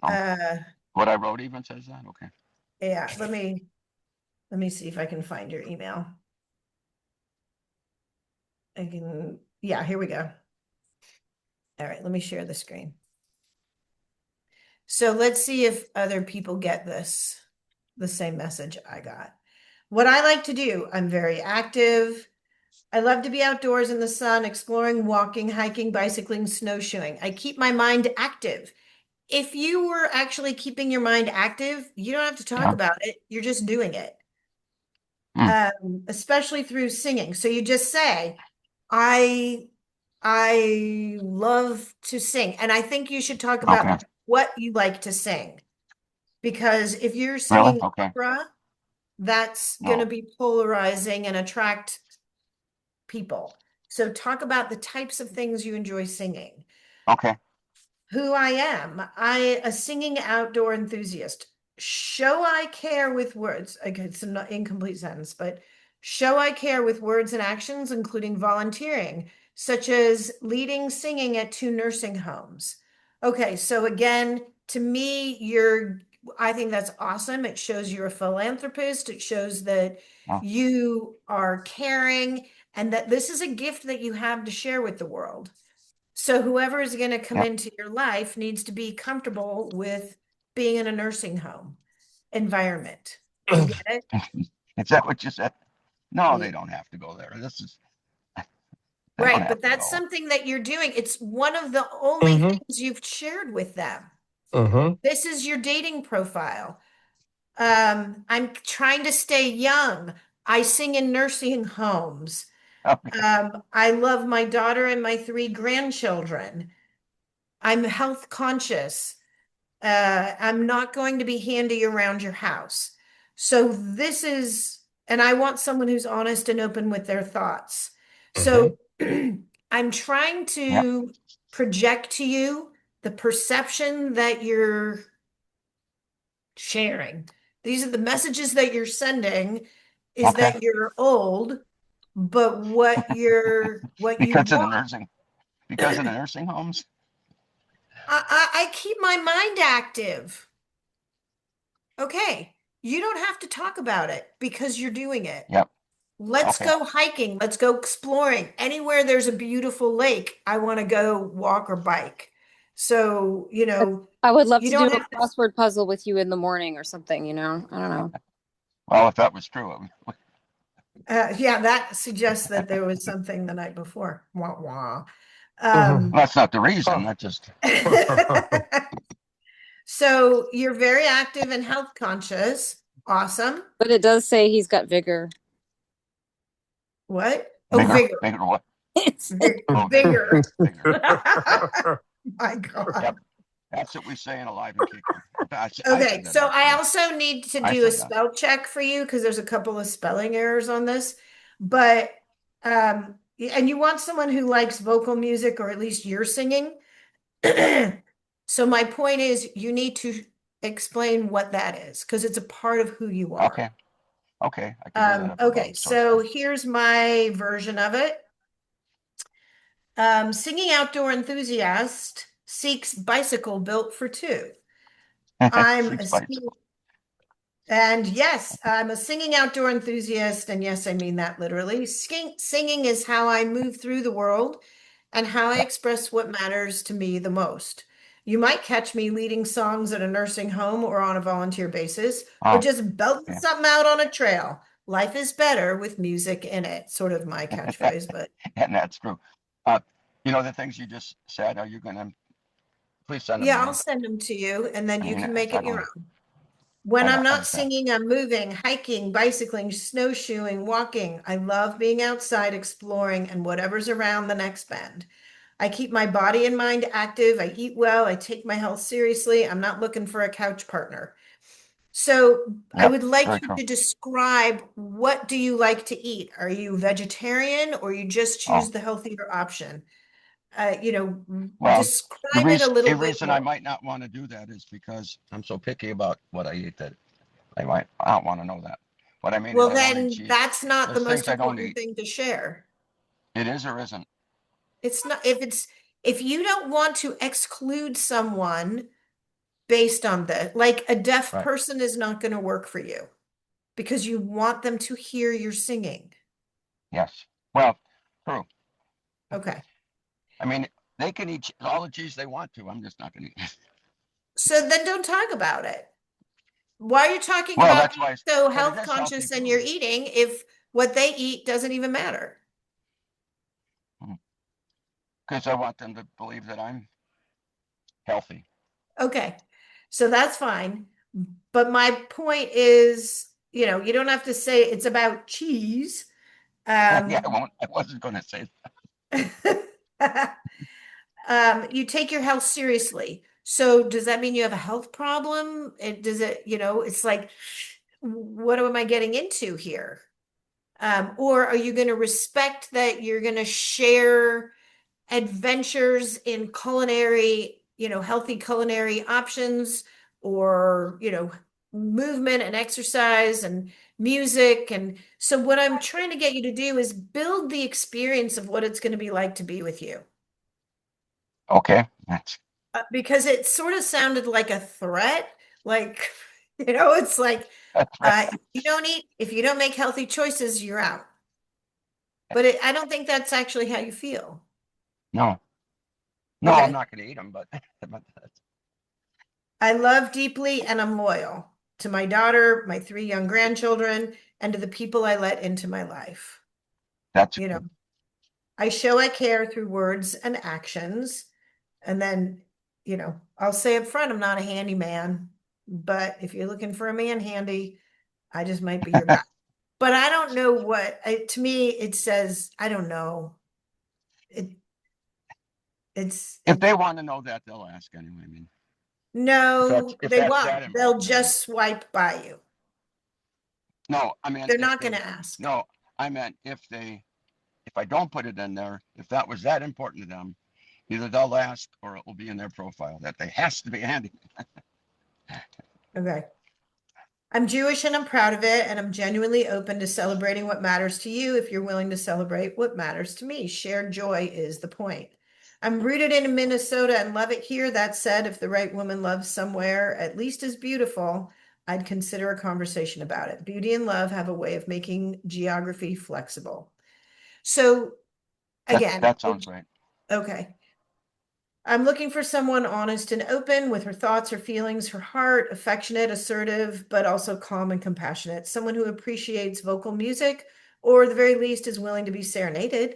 Oh. What I wrote even says that? Okay. Yeah, let me see if I can find your email. Yeah, here we go. All right, let me share the screen. So let's see if other people get the same message I got. What I like to do, I'm very active. I love to be outdoors in the sun, exploring, walking, hiking, bicycling, snowshoeing. I keep my mind active. If you were actually keeping your mind active, you don't have to talk Yeah. about it. You're just doing it. Hmm. Especially through singing. So you just say, I love to sing. And I think you should talk about Okay. what you like to sing. Because if you're Really? singing Okay. opera, that's No. going to be polarizing and attract people. So talk about the types of things you enjoy singing. Okay. Who I am. A singing outdoor enthusiast. Show I care with words. Okay, it's an incomplete sentence, but show I care with words and actions, including volunteering, such as leading singing at 2 nursing homes. Okay, so again, to me, I think that's awesome. It shows you're a philanthropist. It shows that Oh. you are caring and that this is a gift that you have to share with the world. So whoever is going to come Yeah. into your life needs to be comfortable with being in a nursing home. environment. You get it? Is that what you said? No, Yeah. they don't have to go there. This is, they don't Right, have but to that's go. something that you're doing. It's one of the only Mhm. things you've shared with them. Mm-hmm. This is your dating profile. I'm trying to stay young. I sing in nursing homes. Okay. I love my daughter and my 3 grandchildren. I'm health conscious. I'm not going to be handy around your house. So this is, and I want someone who's honest and open with their thoughts. So I'm trying to project to you the perception that you're sharing. These are the messages that you're sending is Okay. that you're old, but what you Because of the want. nursing, because of the nursing homes. I keep my mind active. Okay, you don't have to talk about it because you're doing it. Yep. Let's Okay. go hiking. Let's go exploring. Anywhere there's a beautiful lake, I want to go walk or bike. So, I would love you to do don't a have to. crossword puzzle with you in the morning or something, you know? I don't know. Well, if that was true, Yeah, that suggests that there was something the night before. Wah, wah. Mm-hmm. that's not the reason. Huh. That just, So you're very active and health conscious. Awesome. But it does say he's got vigor. What? Oh, bigger, vigor. bigger what? Oh, Vigor. bigger. My God. Yep. That's what we say in Alive and Kicking. I Okay, said that so I actually. also need to I do a said that. spell check for you because there's a couple of spelling errors on this. But and you want someone who likes vocal music or at least you're singing. So my point is you need to explain what that is because it's a part of who you are. Okay. Okay. I can do that. Okay, so here's my version of it. Singing outdoor enthusiast seeks bicycle built for 2. I'm a And yes, I'm a singing outdoor enthusiast. And yes, I mean that literally. Singing is how I move through the world and how I express what matters to me the most. You might catch me leading songs at a nursing home or on a volunteer basis, or just belting something out on a trail. Life is better with music in it. Sort of my catchphrase, but. And that's true. The things you just said, are you going to please send them Yeah, to me? I'll send them to you and then you I mean, can make I it your don't- own. When I'm not understand. singing, I'm moving, hiking, bicycling, snowshoeing, walking. I love being outside, exploring, and whatever's around the next bend. I keep my body and mind active. I eat well. I take my health seriously. I'm not looking for a couch partner. So I would like very you true. to describe what do you like to eat? Are you vegetarian or you just choose the healthier option? Well, Describe it a little the bit reason I more. might not want to do that is because I'm so picky about what I eat that I don't want to know that. What I mean Well, is I don't eat then cheese. that's not the There's most things I don't important eat. thing to share. It is or isn't. It's not if you don't want to exclude someone based on that, like a deaf Right. person is not going to work for you because you want them to hear your singing. Yes. Well, true. Okay. I mean, they can eat all the cheese they want to. I'm just not going to eat. So then don't talk about it. Why are you talking Well, about that's why. being so But it health is healthy conscious and food. you're eating if what they eat doesn't even matter? Because I want them to believe that I'm healthy. Okay. So that's fine. But my point is, you don't have to say it's about cheese. Yeah, I wasn't going to say that. You take your health seriously. So does that mean you have a health problem? Does it, it's like, what am I getting into here? Or are you going to respect that you're going to share adventures in culinary, healthy culinary options or, movement and exercise and music. And so what I'm trying to get you to do is build the experience of what it's going to be like to be with you. Okay. Because it sort of sounded like a threat. Like, it's like, if you don't make healthy choices, you're out. But I don't think that's actually how you feel. No, Okay. I'm not going to eat them, but I love deeply and I'm loyal. to my daughter, my 3 young grandchildren, and to the people I let into my life. That's You know, I show I care through words and actions. And then, you know, I'll say up front, I'm not a handyman, but if you're looking for a man handy, I just might be your guy. But I don't know to me, it says, I don't know. if they want to know that, they'll ask anyway. I mean, No, if they that's won't. that They'll important, just swipe by you. no, I mean, They're not going to ask. No, I meant if I don't put it in there, if that was that important to them, either they'll ask or it will be in their profile that they has to be handy. Okay. I'm Jewish and I'm proud of it, and I'm genuinely open to celebrating what matters to you if you're willing to celebrate what matters to me. Shared joy is the point. I'm rooted in Minnesota and love it here. That said, if the right woman loves somewhere at least as beautiful, I'd consider a conversation about it. Beauty and love have a way of making geography flexible. So again, That sounds right. okay. I'm looking for someone honest and open with her thoughts, her feelings, her heart, affectionate, assertive, but also calm and compassionate. Someone who appreciates vocal music, or at the very least is willing to be serenaded.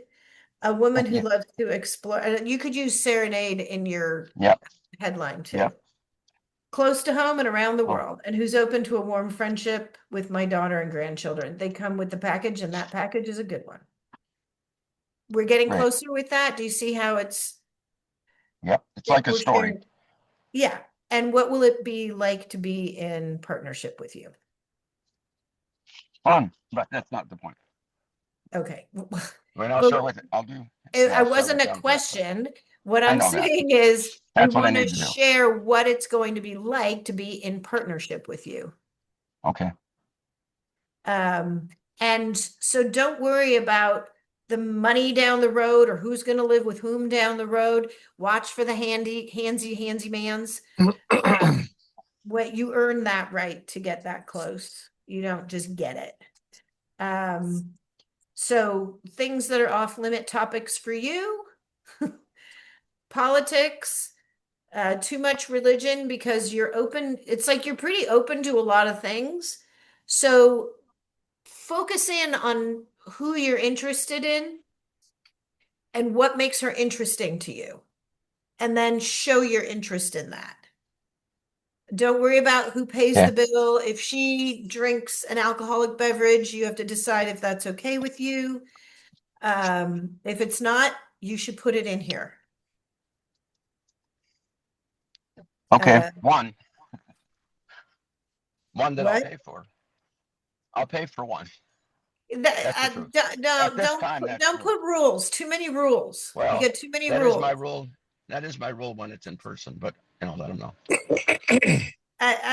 A woman who Yeah. loves to explore. You could use serenade in your Yep. headline too. Yep. Close to home and around the Oh. world, and who's open to a warm friendship with my daughter and grandchildren. They come with the package, and that package is a good one. We're getting Right. closer with that. Do you see how it's? Yep. It's like a we're story. sharing- Yeah. And what will it be like to be in partnership with you? Fun, but that's not the point. Okay. But I'll Well, share with it. I'll do. I wasn't a question. What I I'm know that. saying is we That's what I want to need to do. share what it's going to be like to be in partnership with you. Okay. And so don't worry about the money down the road or who's going to live with whom down the road. Watch for the handsy mans. What you earn that right to get that close. You don't just get it. So things that are off limit topics for you, politics, too much religion, because you're open. It's like you're pretty open to a lot of things. So focus in on who you're interested in and what makes her interesting to you. And then show your interest in that. Don't worry about who pays Yeah. the bill. If she drinks an alcoholic beverage, you have to decide if that's okay with you. If it's not, you should put it in here. Okay. One that What? I'll pay for. I'll pay for one. That, the truth. no, At this time, that's don't true. put rules. Too many rules. Well, You get too many that rules. is my rule. That is my rule when it's in person, but let them know.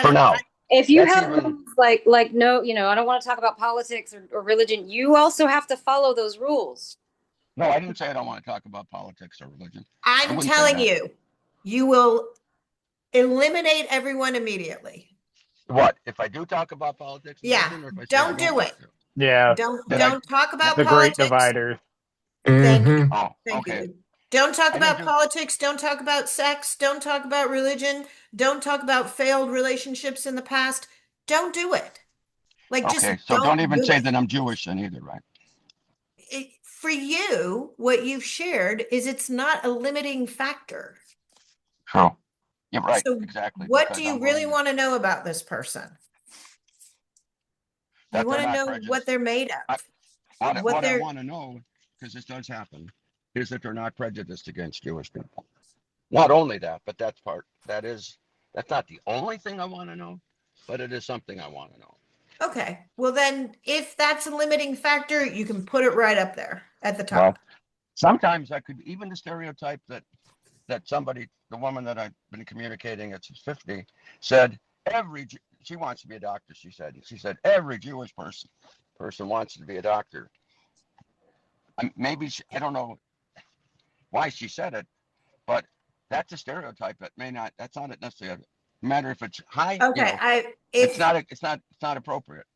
For now. If you That's have even- rules like no, I don't want to talk about politics or religion, you also have to follow those rules. No, I didn't say I don't want to talk about politics or religion. I'm wouldn't say telling that. you will eliminate everyone immediately. What if I do talk about politics? and Yeah, religion, or if I say don't I do it. want to? Yeah. Don't talk about The great politics. divider. Thank you. Oh, Thank okay. you. Don't talk I about didn't do- politics. Don't talk about sex. Don't talk about religion. Don't talk about failed relationships in the past. Don't do it. Like, just Okay, so don't even do say it. that I'm Jewish then either, right? For you, what you've shared is it's not a limiting factor. True. You're right. So Exactly. what because do you I'm really willing want to know about this person? That You want they're to not know prejudiced. what they're made of. What I want to know, because this does happen, is that they're not prejudiced against Jewish people. Not only that, but that's not the only thing I want to know, but it is something I want to know. Okay. Well, then if that's a limiting factor, you can put it right up there at the top. Well, sometimes I could, even the stereotype that somebody, the woman that I've been communicating at 50, said she wants to be a doctor. She said every Jewish person wants to be a doctor. Maybe I don't know why she said it, but that's a stereotype that may not. That's not necessarily a matter if it's high. Okay. It's not appropriate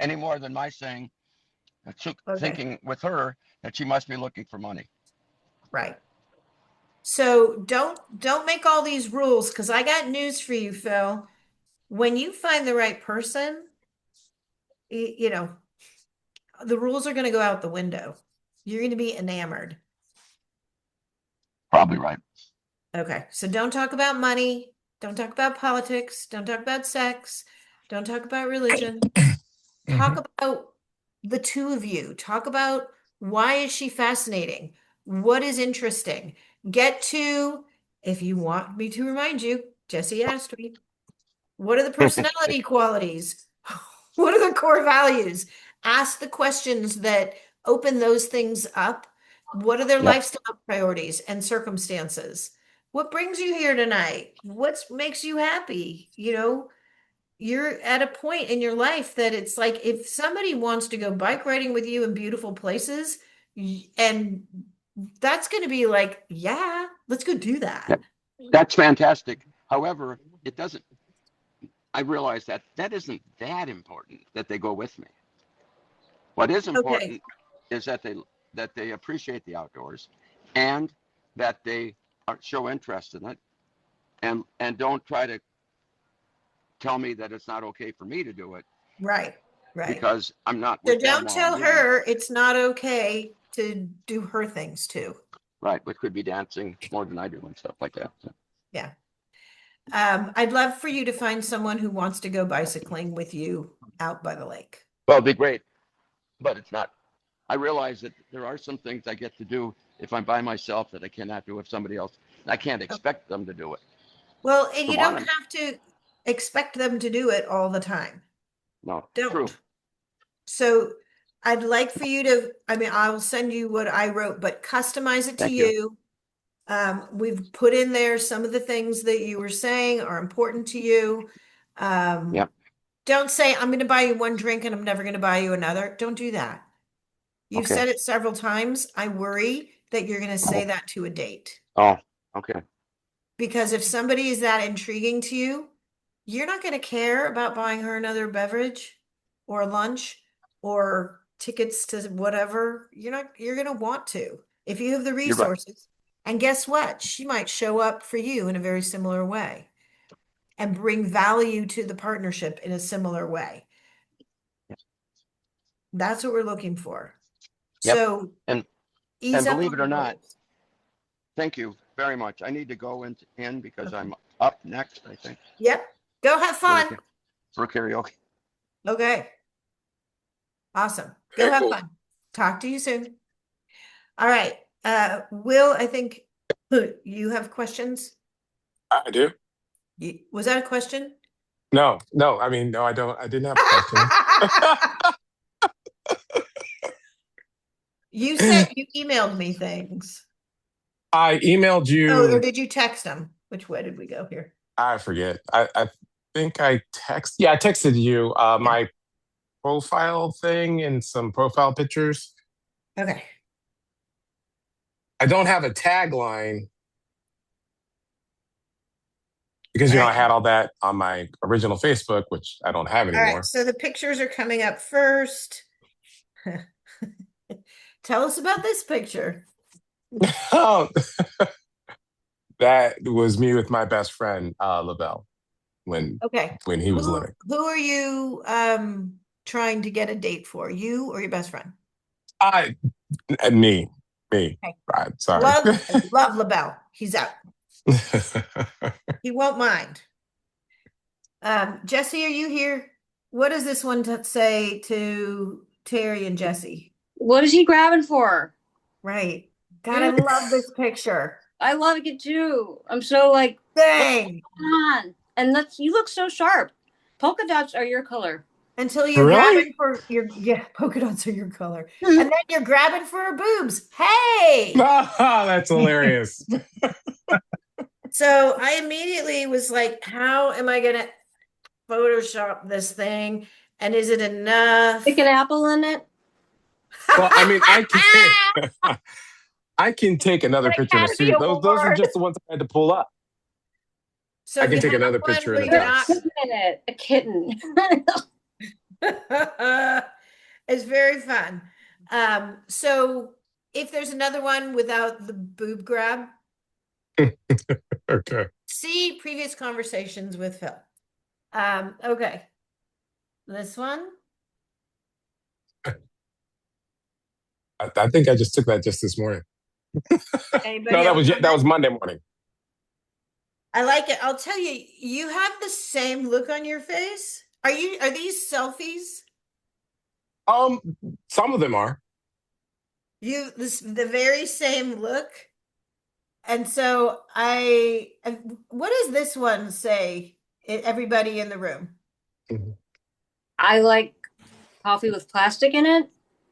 any more than my saying, thinking with her that she must be looking for money. Right. So don't make all these rules, because I got news for you, Phil. when you find the right person, you know, the rules are going to go out the window. You're going to be enamored. Probably right. Okay, so don't talk about money. Don't talk about politics. Don't talk about sex. Don't talk about religion. Talk about the two of you. Talk about why is she fascinating? What is interesting? Get to, if you want me to remind you, Jesse asked me, what are the personality qualities? What are the core values? Ask the questions that open those things up. What are their Yep. lifestyle priorities and circumstances? What brings you here tonight? What makes you happy? You know, you're at a point in your life that it's like if somebody wants to go bike riding with you in beautiful places, and that's going to be like, yeah, let's go do that. Yep. That's fantastic. However, it doesn't. I realize that isn't that important that they go with me. What is important is that they appreciate the outdoors, and that they show interest in it, and don't try to tell me that it's not okay for me to do it. Right. Because I'm not So with them don't while tell I'm doing her it. it's not okay to do her things too. Right, which could be dancing more than I do and stuff like that. So. Yeah. I'd love for you to find someone who wants to go bicycling with you out by the lake. Well, it'd be great, but it's not. I realize that there are some things I get to do if I'm by myself that I cannot do with somebody else. I can't expect them to do it. Well, and you want don't them. have to expect them to do it all the time. No, Don't. true. So I'd like for you to, I mean, I'll send you what I wrote, but customize it to Thank you. you. We've put in there some of the things that you were saying are important to you. Yep. Don't say, I'm going to buy you one drink and I'm never going to buy you another. Don't do that. You've Okay. said it several times. I worry that you're going to say that to a date. Oh, okay. Because if somebody is that intriguing to you, you're not going to care about buying her another beverage or lunch or tickets to whatever. You're going to want to if you have the You're right. resources. And guess what? She might show up for you in a very similar way and bring value to the partnership in a similar way. That's what we're looking for. Yep. So And ease up believe on it the or not, goals. thank you very much. I need to go in because I'm up next, I think, Yep. Go have fun. for karaoke. Okay. Awesome. Go Very have cool. fun. Talk to you soon. All right. Will, I think you have questions. I do. Was that a question? No, I mean, no, I don't. I didn't have questions. You said you emailed me things. I emailed you. Oh, or did you text them? Which way did we go here? I forget. I think I texted you my profile thing and some profile pictures. Okay. I don't have a tagline because All I right. had all that on my original Facebook, which I don't have All anymore. right. So the pictures are coming up first. Tell us about this picture. Oh, that was me with my best friend Lavelle when he was living. Who are you trying to get a date for? You or your best friend? Me. Okay. Right, sorry. Love LaBelle. He's out. He won't mind. Jesse, are you here? What does this one say to Terry and Jesse? What is he grabbing for? Right. God, I love this picture. I love it too. I'm so like, dang. Come on. And you look so sharp. Polka dots are your color. Until you're Really? grabbing for polka dots are your color. And then you're grabbing for her boobs. Hey. That's hilarious. So I immediately was like, how am I gonna Photoshop this thing? And is it enough? Stick an apple in it. Well, I mean, I can take another picture in a suit. Those were just the ones I had to pull up. So I can you take have another one picture in where a you're tux. not- A kitten. It's very fun. So if there's another one without the boob grab, Okay. see previous conversations with Phil. Okay. This one? I think I just took that just this morning. Anybody No, that have a was comment? Monday morning. I like it. I'll tell you, you have the same look on your face. Are these selfies? Some of them are. The very same look. And so what does this one say? Everybody in the room. I like coffee with plastic in it.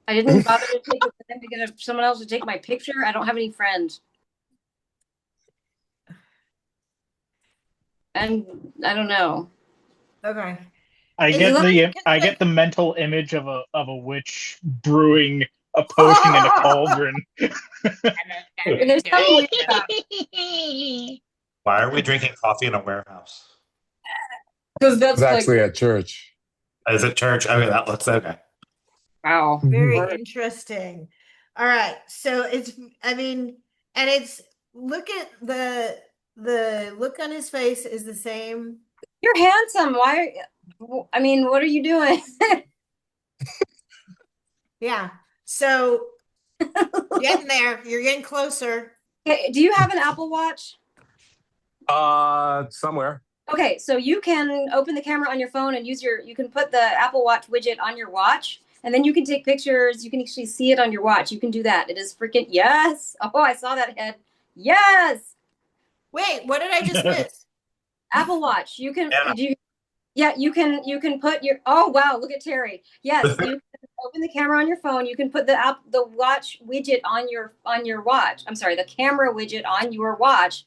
I didn't bother to take the time to get someone else to take my picture. I don't have any friends. And I don't know. Okay. I Is get it the like- I get the mental image of a witch brewing a potion in a cauldron. And there's something weird about it. Why are we drinking coffee in a warehouse? Because It's that's like, actually at church. Is it church? Okay, that looks okay. wow. Very Right. interesting. All right. So look at the look on his face is the same. You're handsome. Why? I mean, what are you doing? Yeah. So getting there. You're getting closer. Okay, do you have an Apple Watch? Somewhere. Okay, so you can open the camera on your phone and you can put the Apple Watch widget on your watch, and then you can take pictures. You can actually see it on your watch. You can do that. It is freaking, yes. Oh, I saw that head. Yes. Wait, what did I just miss? Apple Watch. You can, Yeah. you can put your, oh, wow. Look at Terry. Yes. You can open the camera on your phone. You can put the watch widget on your watch. I'm sorry, the camera widget on your watch.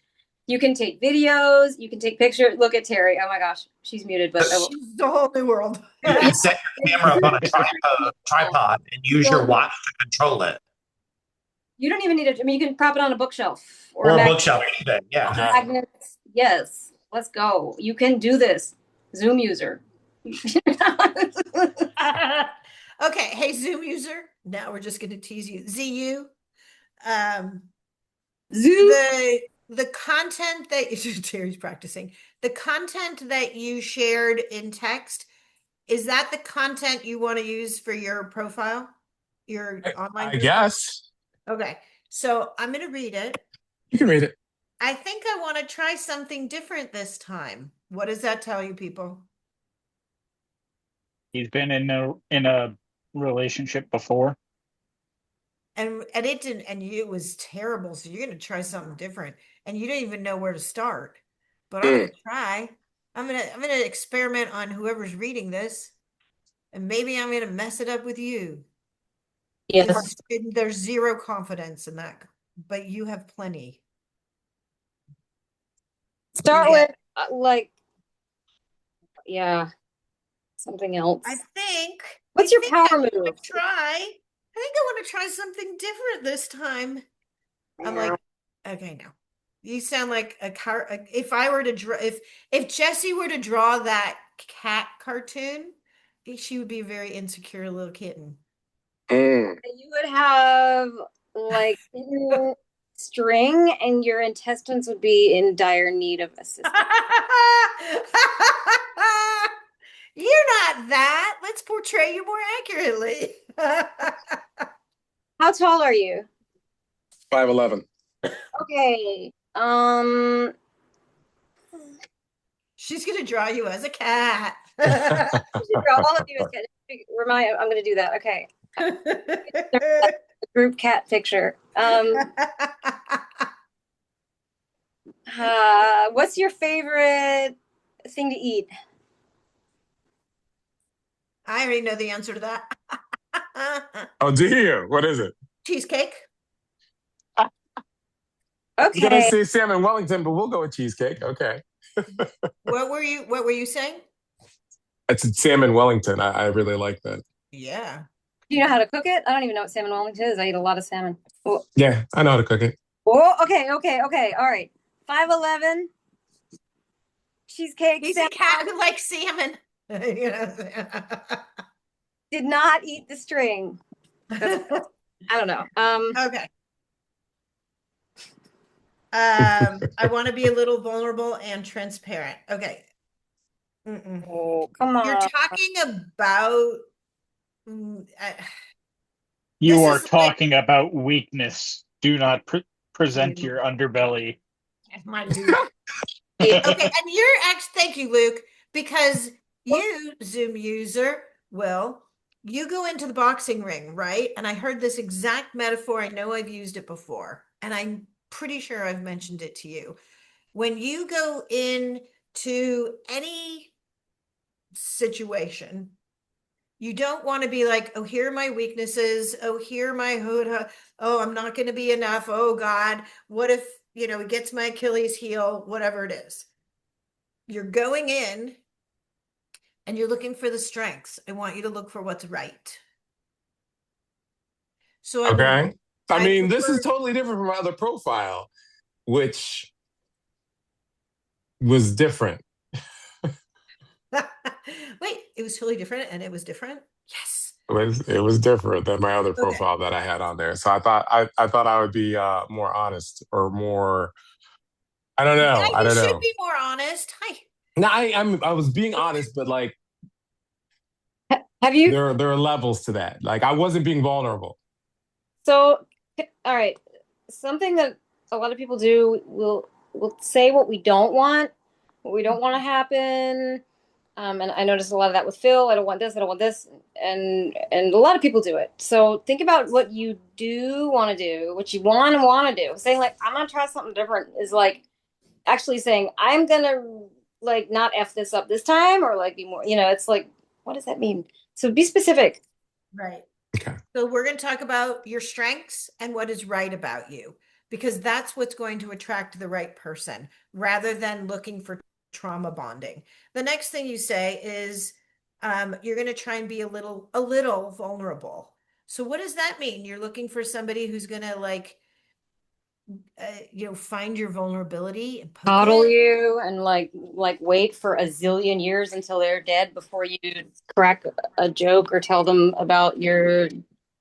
You can take videos. You can take pictures. Look at Terry. Oh my gosh, she's muted, but It's the whole new world. You can set your camera up on a tripod and use your watch to control it. you don't even need it. I mean, you can prop it on a bookshelf Or a mag- bookshelf, anything. Yeah. Okay. magnets. Yes, let's go. You can do this. Zoom user. Okay, hey Zoom user. Now we're just going to tease you. ZU. Zoom. The content that Terry's practicing. The content that you shared in text, is that the content you want to use for your profile? Your online I profile? guess. Okay. So I'm going to read it. You can read it. I think I want to try something different this time. What does that tell you, people? He's been in a relationship before. And it didn't, and it was terrible. So you're going to try something different, and you don't even know where to start. But I'm going to try. I'm going to experiment on whoever's reading this, and maybe I'm going to mess it up with you. Yes. There's zero confidence in that, but you have plenty. Start Yeah. with yeah, something else. I think. What's I your think power I wanna move? I think I want to try something different this time. I'm like, okay, no. You sound like a car. If I were to draw, if Jessie were to draw that cat cartoon, she would be a very insecure little kitten. You would have like string, and your intestines would be in dire need of assistance. You're not that. Let's portray you more accurately. How tall are you? 5'11". Okay. She's gonna draw you as a cat. All of you is I'm gonna do that. Okay. Group cat picture. What's your favorite thing to eat? I already know the answer to that. Oh, do you? What is it? Cheesecake. I was gonna Okay. say salmon Wellington, but we'll go with cheesecake. Okay. What were you saying? It's salmon Wellington. I really like that. Yeah. Do you know how to cook it? I don't even know what salmon Wellington is. I eat a lot of salmon. Oh, Yeah, I know how to cook it. okay. All right. 5'11". Cheesecake. He's a cat who likes salmon. You know. Did not eat the string. I don't know. Okay. I want to be a little vulnerable and transparent. Okay. Mm-mm. Oh, come You're on. talking about You this are is like talking about weakness. Do not present you, your underbelly. my dude. It- Okay, and you're actually, thank you, Luke, because you, Zoom user, Will, you go into the boxing ring, right? And I heard this exact metaphor. I know I've used it before, and I'm pretty sure I've mentioned it to you. When you go in to any situation, you don't want to be like, oh, here are my weaknesses. Oh, here are my hood. Oh, I'm not going to be enough. Oh, God, what if, it gets my Achilles heel, whatever it is. You're going in and you're looking for the strengths. I want you to look for what's right. So Okay. I I mean, this is prefer, totally different from my other profile, which was different. wait, it was totally different and it was different. Yes. It was different than my other Okay. profile that I had on there. So I thought I would be more honest or more. I don't Yeah, know. I you don't should know. be more honest. Hi. No, I was being honest, but like Have you? there are levels to that. Like I wasn't being vulnerable. So, all right. Something that a lot of people do will say what we don't want to happen. And I noticed a lot of that with Phil. I don't want this. I don't want this. And a lot of people do it. So think about what you do want to do, what you want to do. Saying like, I'm gonna try something different is like actually saying I'm gonna like not f this up this time or like be more. It's like what does that mean? So be specific. Right. Okay. So we're going to talk about your strengths and what is right about you, because that's what's going to attract the right person rather than looking for trauma bonding. The next thing you say is you're going to try and be a little vulnerable. So what does that mean? You're looking for somebody who's going to find your vulnerability and poke Coddle it. you and like wait for a zillion years until they're dead before you crack a joke or tell them about your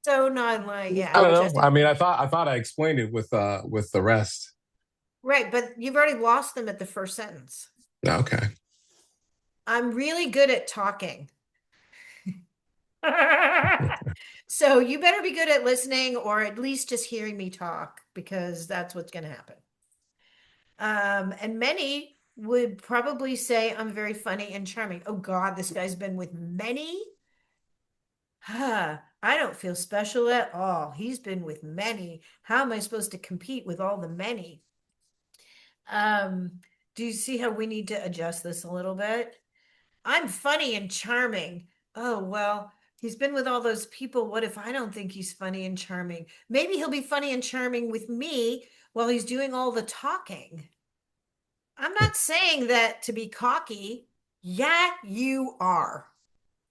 So not like, I yeah, don't which I know. think, I mean, I thought I explained it with the rest. right, but you've already lost them at the first sentence. Okay. I'm really good at talking. So you better be good at listening or at least just hearing me talk, because that's what's going to happen. And many would probably say I'm very funny and charming. Oh God, this guy's been with many. I don't feel special at all. He's been with many. How am I supposed to compete with all the many? Um, do you see how we need to adjust this a little bit? I'm funny and charming. Oh, well, he's been with all those people. What if I don't think he's funny and charming? Maybe he'll be funny and charming with me while he's doing all the talking. I'm not saying that to be cocky. Yeah, you are.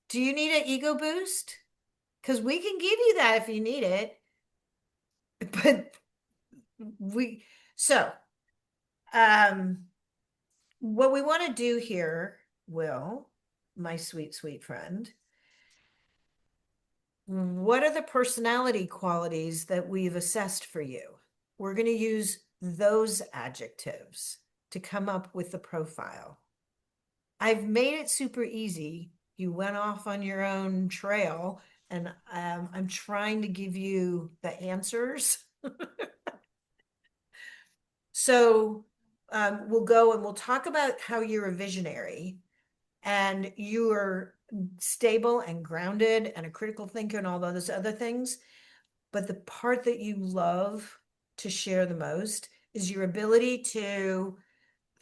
Do you need an ego boost? Because we can give you that if you need it. But so, um, what we want to do here, Will, my sweet, sweet friend, what are the personality qualities that we've assessed for you? We're going to use those adjectives to come up with the profile. I've made it super easy. You went off on your own trail, and I'm trying to give you the answers. So we'll go and we'll talk about how you're a visionary and you are stable and grounded and a critical thinker and all those other things. But the part that you love to share the most is your ability to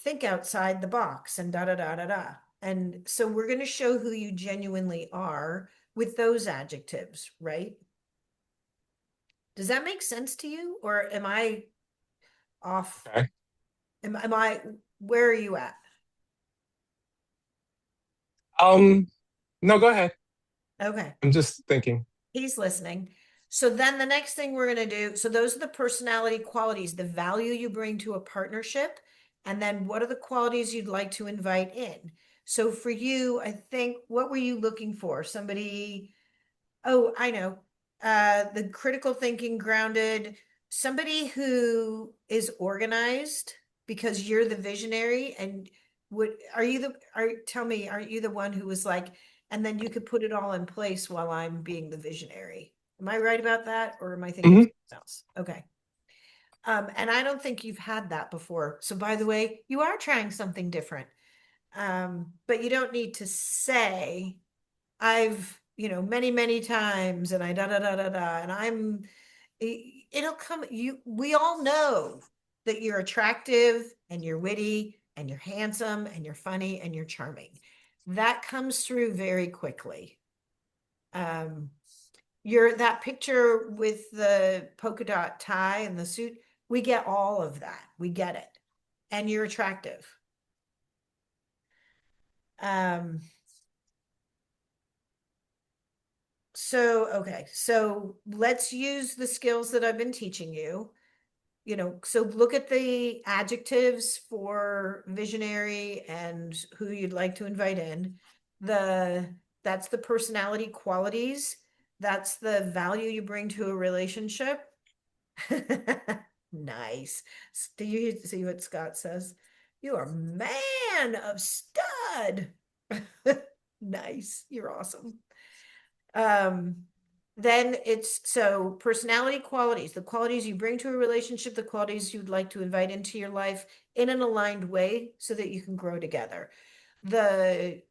think outside the box and da da da da da. And so we're going to show who you genuinely are with those adjectives, right? Does that make sense to you? Or am I off? Okay. Am I, where are you at? No, go ahead. Okay. I'm just thinking. He's listening. So then the next thing we're going to do, so those are the personality qualities, the value you bring to a partnership, and then what are the qualities you'd like to invite in? So for you, I think, what were you looking for? Somebody, oh, I know, the critical thinking, grounded, somebody who is organized because you're the visionary and tell me, aren't you the one who was like, and then you could put it all in place while I'm being the visionary? Am I right about that? Or am I thinking of Mhm. something else? Okay. And I don't think you've had that before. So by the way, you are trying something different. But you don't need to say, I've, many, many times and I and it'll come, we all know that you're attractive and you're witty and you're handsome and you're funny and you're charming. That comes through very quickly. That picture with the polka dot tie and the suit, we get all of that. We get it. And you're attractive. Okay, so let's use the skills that I've been teaching you. So look at the adjectives for visionary and who you'd like to invite in. That's the personality qualities. That's the value you bring to a relationship. Nice. Do you see what Scott says? You are man of stud. Nice. You're awesome. Then it's so personality qualities, the qualities you bring to a relationship, the qualities you'd like to invite into your life in an aligned way so that you can grow together. The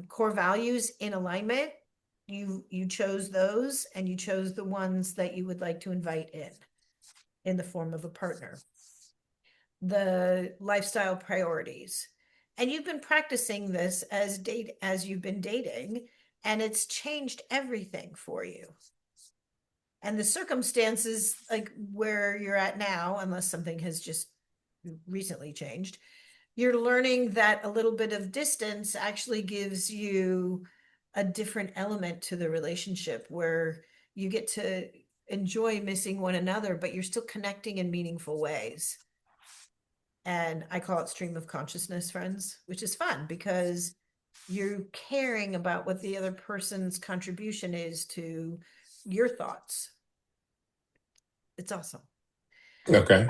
core values in alignment, you chose those and you chose the ones that you would like to invite in the form of a partner. The lifestyle priorities. And you've been practicing this as you've been dating, and it's changed everything for you. And the circumstances, like where you're at now, unless something has just recently changed, you're learning that a little bit of distance actually gives you a different element to the relationship where you get to enjoy missing one another, but you're still connecting in meaningful ways. And I call it stream of consciousness, friends, which is fun because you're caring about what the other person's contribution is to your thoughts. It's awesome. Okay.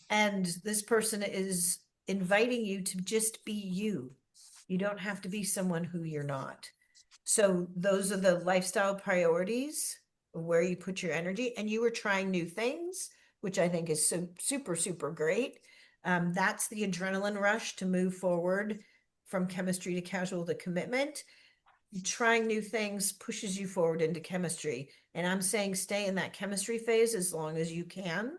And this person is inviting you to just be you. You don't have to be someone who you're not. So those are the lifestyle priorities, where you put your energy, and you were trying new things, which I think is so super, super great. That's the adrenaline rush to move forward from chemistry to casual to commitment. Trying new things pushes you forward into chemistry. And I'm saying stay in that chemistry phase as long as you can.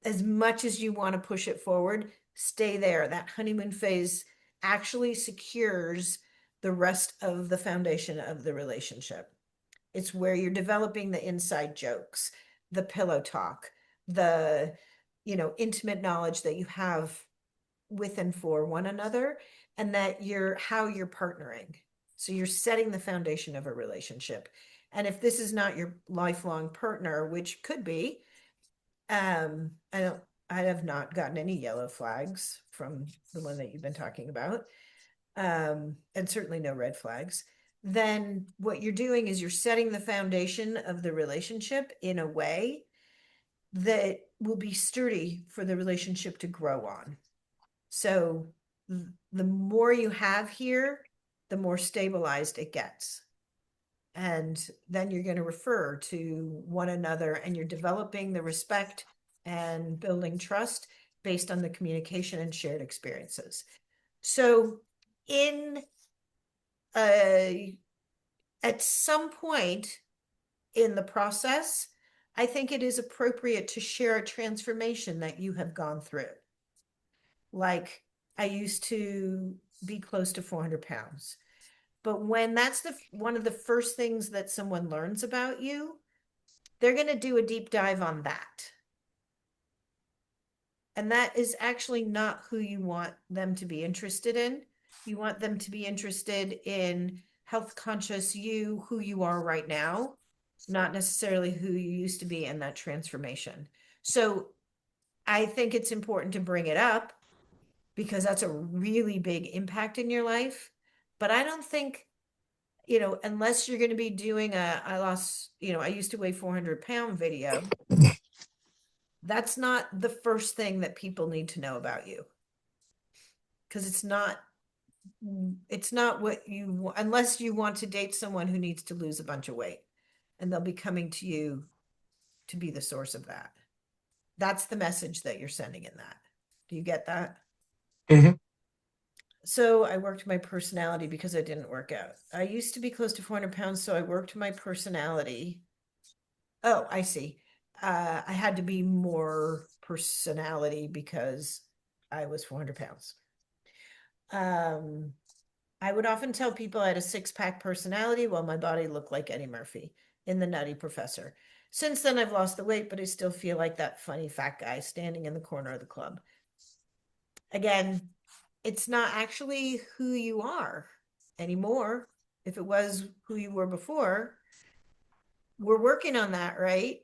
As much as you want to push it forward, stay there. That honeymoon phase actually secures the rest of the foundation of the relationship. It's where you're developing the inside jokes, the pillow talk, the intimate knowledge that you have with and for one another, and that how you're partnering. So you're setting the foundation of a relationship. And if this is not your lifelong partner, which could be, I have not gotten any yellow flags from the one that you've been talking about, and certainly no red flags. Then what you're doing is you're setting the foundation of the relationship in a way that will be sturdy for the relationship to grow on. So the more you have here, the more stabilized it gets. And then you're going to refer to one another, and you're developing the respect and building trust based on the communication and shared experiences. So at some point in the process, I think it is appropriate to share a transformation that you have gone through. Like, I used to be close to 400 pounds. But when that's one of the first things that someone learns about you, they're going to do a deep dive on that. And that is actually not who you want them to be interested in. You want them to be interested in health conscious you, who you are right now, not necessarily who you used to be in that transformation. So I think it's important to bring it up because that's a really big impact in your life. But I don't think, unless you're going to be doing I used to weigh 400-pound video, that's not the first thing that people need to know about you. because it's not what you unless you want to date someone who needs to lose a bunch of weight, and they'll be coming to you to be the source of that. That's the message that you're sending in that. Do you get that? Mhm. So I worked my personality because I didn't work out. I used to be close to 400 pounds, so I worked my personality. Oh, I see. I had to be more personality because I was 400 pounds. I would often tell people I had a six-pack personality while my body looked like Eddie Murphy in The Nutty Professor. Since then, I've lost the weight, but I still feel like that funny fat guy standing in the corner of the club. Again, it's not actually who you are anymore. If it was who you were before, we're working on that, right?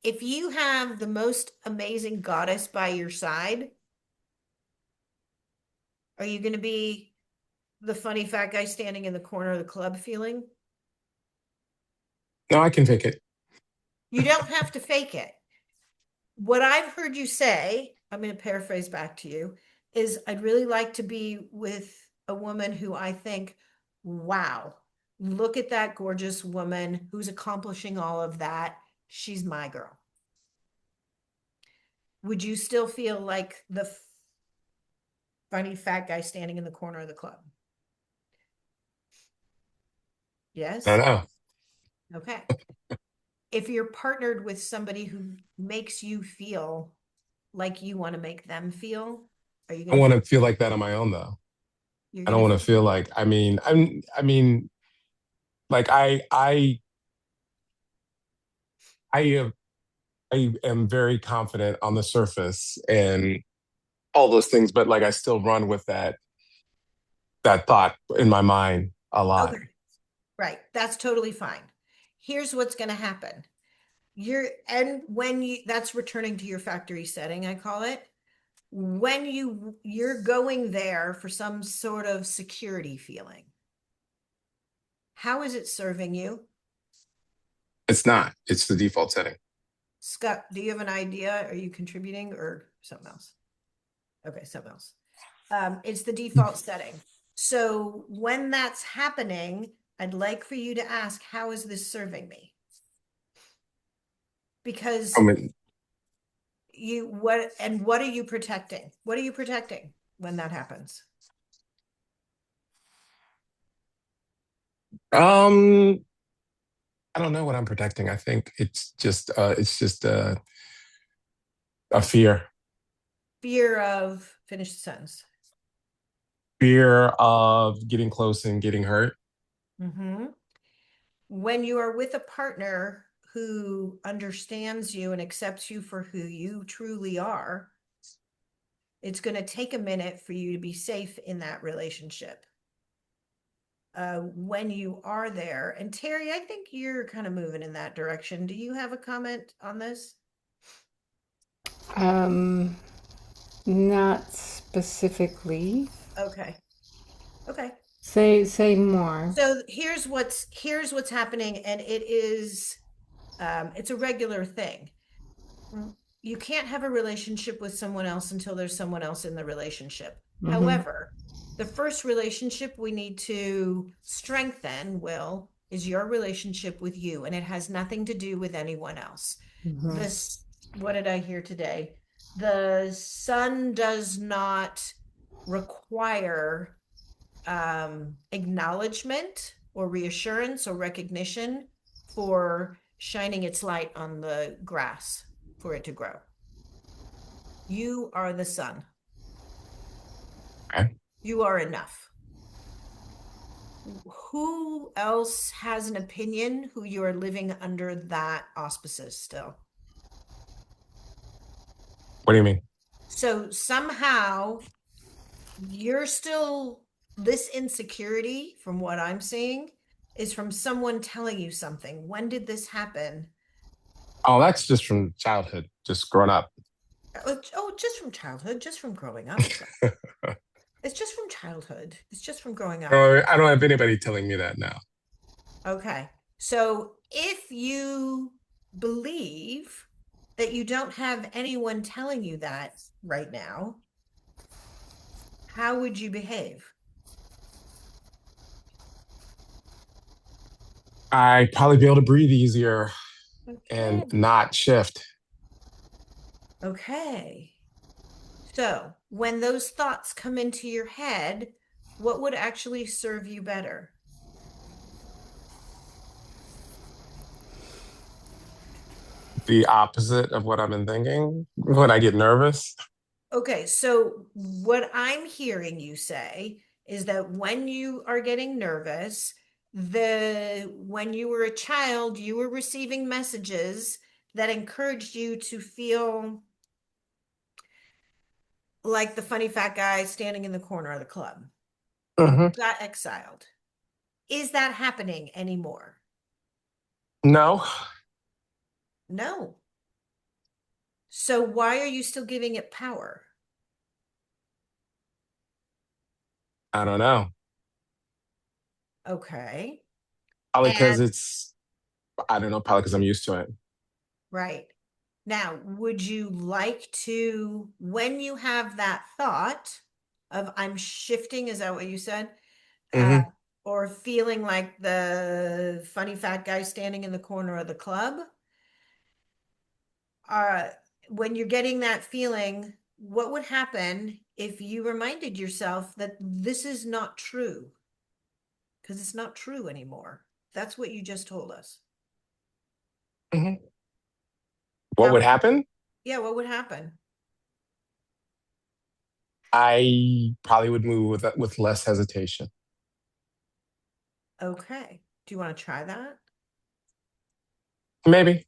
If you have the most amazing goddess by your side, are you going to be the funny fat guy standing in the corner of the club feeling? No, I can take it. You don't have to fake it. What I've heard you say, I'm going to paraphrase back to you, is I'd really like to be with a woman who I think, wow, look at that gorgeous woman who's accomplishing all of that. She's my girl. Would you still feel like the funny fat guy standing in the corner of the club? Yes? I know. Okay. If you're partnered with somebody who makes you feel like you want to make them feel, are you I going want to feel like that on my own, though. you're I don't gonna want to feel like, like I am very confident on the surface and all those things, but like I still run with that thought in my mind a lot. Okay. Right. That's totally fine. Here's what's going to happen. That's returning to your factory setting, I call it. When you're going there for some sort of security feeling, how is it serving you? It's not. It's the default setting. Scott, do you have an idea? Are you contributing or something else? Okay, something else. It's the default setting. So when that's happening, I'd like for you to ask, how is this serving me? Because I mean, what are you protecting? What are you protecting when that happens? I don't know what I'm protecting. I think it's just a fear. Fear of, finish the sentence. Fear of getting close and getting hurt. Mm-hmm. When you are with a partner who understands you and accepts you for who you truly are, it's going to take a minute for you to be safe in that relationship. When you are there, and Terry, I think you're kind of moving in that direction. Do you have a comment on this? Not specifically. Okay. Okay. Say more. So here's what's happening, and it's a regular thing. You can't have a relationship with someone else until there's someone else in the relationship. However, the first relationship we need to strengthen, Will, is your relationship with you, and it has nothing to do with anyone else. What did I hear today? The sun does not require acknowledgement or reassurance or recognition for shining its light on the grass for it to grow. You are the sun. Okay. You are enough. Who else has an opinion who you are living under that auspices still? What do you mean? So somehow you're still, this insecurity, from what I'm seeing, is from someone telling you something. When did this happen? Oh, that's just from childhood, just growing up. Oh, just from childhood, just from growing up. It's just from childhood. It's just from growing up. I don't have anybody telling me that now. Okay. So if you believe that you don't have anyone telling you that right now, how would you behave? I'd probably be able to breathe easier Okay. and not shift. Okay. So when those thoughts come into your head, what would actually serve you better? The opposite of what I've been thinking when I get nervous. Okay, so what I'm hearing you say is that when you are getting nervous, when you were a child, you were receiving messages that encouraged you to feel like the funny fat guy standing in the corner of the club. Hmm. Got exiled. Is that happening anymore? No, No. So why are you still giving it power? I don't know. Okay. Probably because And I don't know, probably because I'm used to it. right. Now, would you like to, when you have that thought of I'm shifting, is that what you said? Uh, Hmm. or feeling like the funny fat guy standing in the corner of the club? Uh, when you're getting that feeling, what would happen if you reminded yourself that this is not true? Because it's not true anymore. That's what you just told us. Hmm. What How, would happen? yeah, what would happen? I probably would move with less hesitation. Okay. Do you want to try that? Maybe.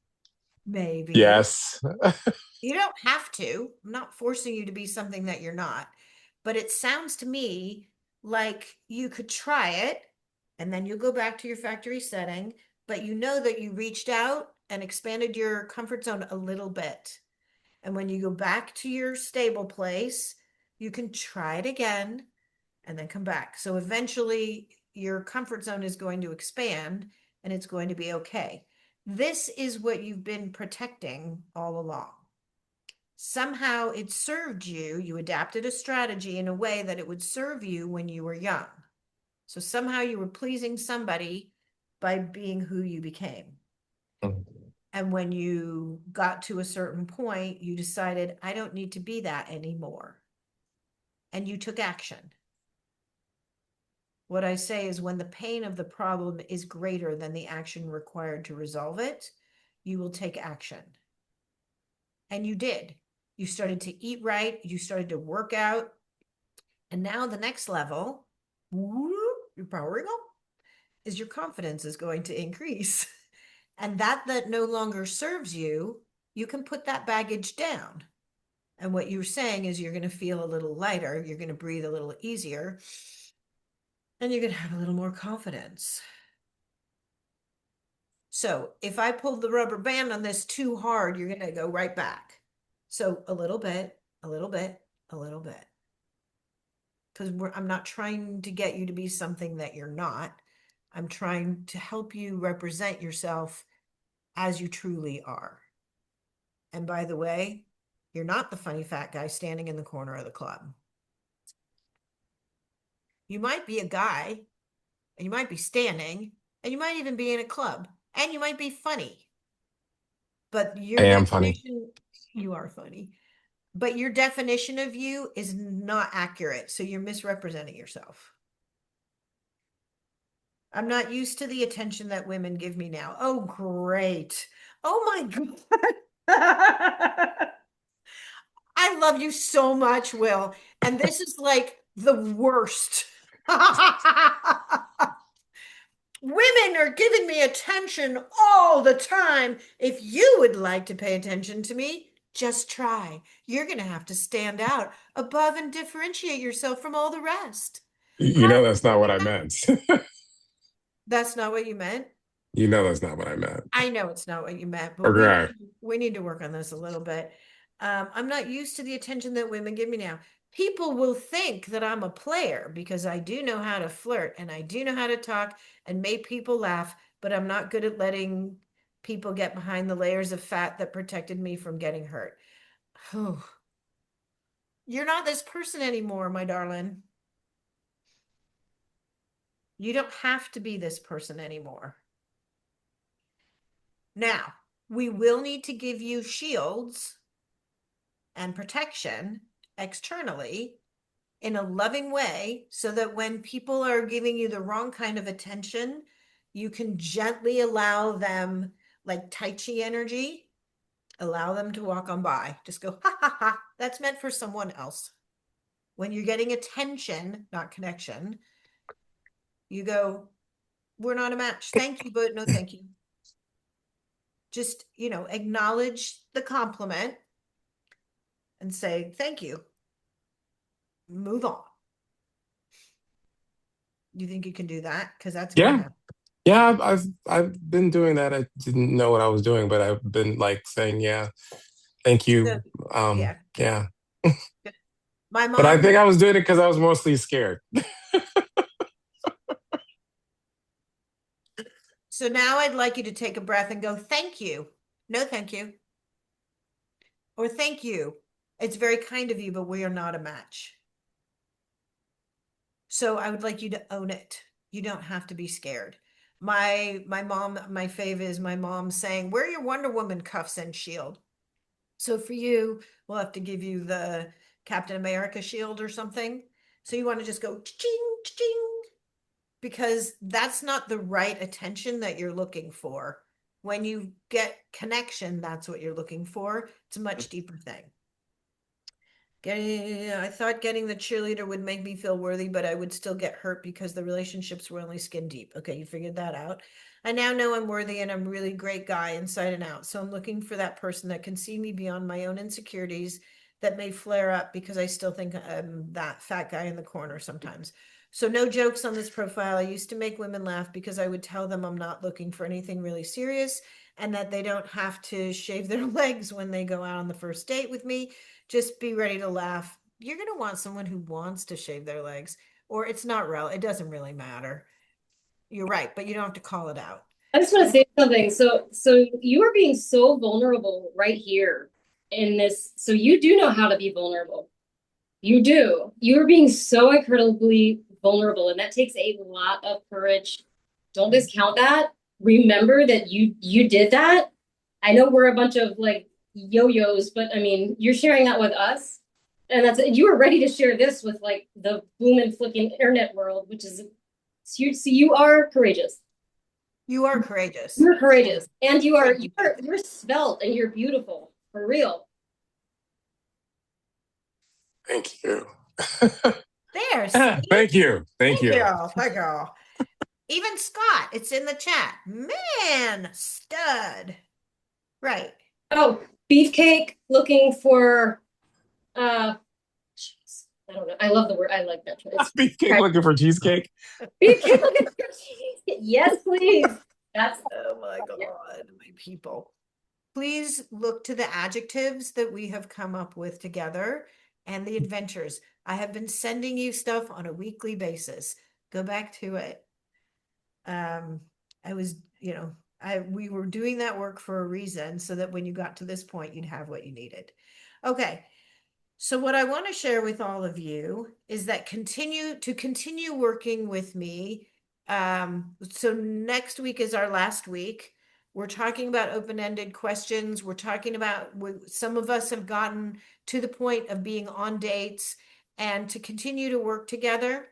Maybe. Yes. You don't have to. I'm not forcing you to be something that you're not. But it sounds to me like you could try it and then you'll go back to your factory setting, but you know that you reached out and expanded your comfort zone a little bit. And when you go back to your stable place, you can try it again and then come back. So eventually your comfort zone is going to expand and it's going to be okay. This is what you've been protecting all along. Somehow it served you. You adapted a strategy in a way that it would serve you when you were young. So somehow you were pleasing somebody by being who you became. And when you got to a certain point, you decided, I don't need to be that anymore. And you took action. What I say is when the pain of the problem is greater than the action required to resolve it, you will take action. And you did. You started to eat right, you started to work out. And now the next level, you're powering up, is your confidence is going to increase. And that no longer serves you, you can put that baggage down. And what you're saying is you're going to feel a little lighter, you're going to breathe a little easier, and you're going to have a little more confidence. So if I pull the rubber band on this too hard, you're going to go right back. So a little bit, a little bit, a little bit. Because I'm not trying to get you to be something that you're not. I'm trying to help you represent yourself as you truly are. And by the way, you're not the funny fat guy standing in the corner of the club. You might be a guy, and you might be standing, and you might even be in a club, and you might be funny. But I your am funny. definition, you are funny, but your definition of you is not accurate. So you're misrepresenting yourself. I'm not used to the attention that women give me now. Oh, great. Oh my God. I love you so much, Will. And this is like the worst. Women are giving me attention all the time. If you would like to pay attention to me, just try. You're going to have to stand out above and differentiate yourself from all the rest. You How know do that's you not what do I that? meant. That's not what you meant. You know that's not what I meant. I know it's not what you meant, but Okay. we need to work on this a little bit. I'm not used to the attention that women give me now. People will think that I'm a player because I do know how to flirt and I do know how to talk and make people laugh, but I'm not good at letting people get behind the layers of fat that protected me from getting hurt. You're not this person anymore, my darling. You don't have to be this person anymore. Now, we will need to give you shields and protection externally in a loving way so that when people are giving you the wrong kind of attention, you can gently allow them, like Tai Chi energy, allow them to walk on by. Just go, ha ha ha, that's meant for someone else. When you're getting attention, not connection, you go, we're not a match. Thank you, but no thank you. Just, acknowledge the compliment and say, thank you. Move on. You think you can do that? Because that's going to Yeah. happen. Yeah, I've been doing that. I didn't know what I was doing, but I've been like saying, yeah, thank you. Yeah. Yeah. My But I mom, think I was doing it because I was mostly scared. so now I'd like you to take a breath and go, thank you. No, thank you. Or thank you. It's very kind of you, but we are not a match. So I would like you to own it. You don't have to be scared. My mom, my fave is my mom saying, wear your Wonder Woman cuffs and shield. So for you, we'll have to give you the Captain America shield or something. So you want to just go ching, ching, because that's not the right attention that you're looking for. When you get connection, that's what you're looking for. It's a much deeper thing. I thought getting the cheerleader would make me feel worthy, but I would still get hurt because the relationships were only skin deep. Okay, you figured that out. I now know I'm worthy and I'm a really great guy inside and out. So I'm looking for that person that can see me beyond my own insecurities that may flare up because I still think I'm that fat guy in the corner sometimes. So no jokes on this profile. I used to make women laugh because I would tell them I'm not looking for anything really serious and that they don't have to shave their legs when they go out on the first date with me. Just be ready to laugh. You're going to want someone who wants to shave their legs, or it's not real. It doesn't really matter. You're right, but you don't have to call it out. I just want to say something. So you are being so vulnerable right here in this. So you do know how to be vulnerable. You do. You are being so incredibly vulnerable, and that takes a lot of courage. Don't discount that. Remember that you did that. I know we're a bunch of like yo-yos, but I mean, you're sharing that with us. And that's you were ready to share this with like the boom and flicking internet world, which is huge. So you are courageous. You are courageous. You're courageous. And you're svelte and you're beautiful. For real. Thank you. There. Thank you. Thank you. Thank you. Even Scott, it's in the chat. Man, stud. Right. Oh, beefcake looking for jeez, I don't know. I love the word. I like that. It's Beefcake looking for cheesecake. beefcake looking for cheesecake. Yes, please. That's Oh my God, my people. Please look to the adjectives that we have come up with together and the adventures. I have been sending you stuff on a weekly basis. Go back to it. I was, we were doing that work for a reason so that when you got to this point, you'd have what you needed. Okay. So what I want to share with all of you is that continue working with me. So next week is our last week. We're talking about open-ended questions. We're talking about some of us have gotten to the point of being on dates and to continue to work together.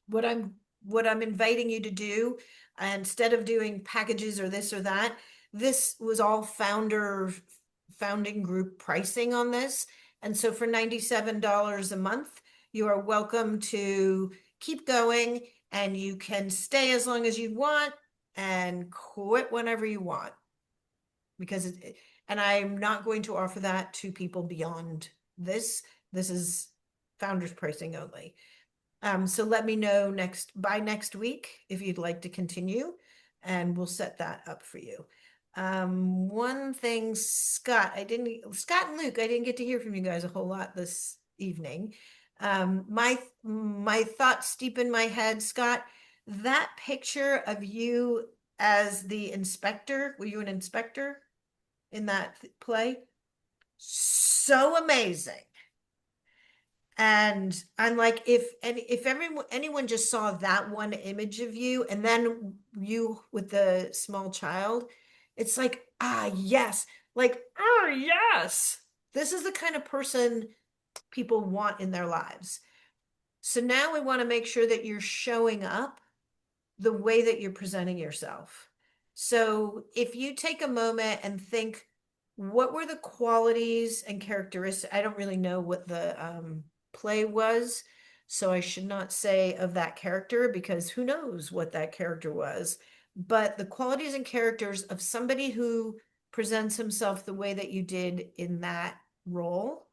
What I'm inviting you to do, instead of doing packages or this or that, this was all founding group pricing on this. And so for $97 a month, you are welcome to keep going and you can stay as long as you want and quit whenever you want. Because and I'm not going to offer that to people beyond this. This is founders pricing only. So let me know by next week if you'd like to continue, and we'll set that up for you. One thing, Scott and Luke, I didn't get to hear from you guys a whole lot this evening. My thoughts deep in my head, Scott, that picture of you as the inspector, were you an inspector in that play? So amazing. And I'm like, if anyone just saw that one image of you and then you with the small child, it's like, ah, yes, like, oh, yes, this is the kind of person people want in their lives. So now we want to make sure that you're showing up the way that you're presenting yourself. So if you take a moment and think, what were the qualities and characteristics? I don't really know what the play was, so I should not say of that character because who knows what that character was. But the qualities and characters of somebody who presents himself the way that you did in that role,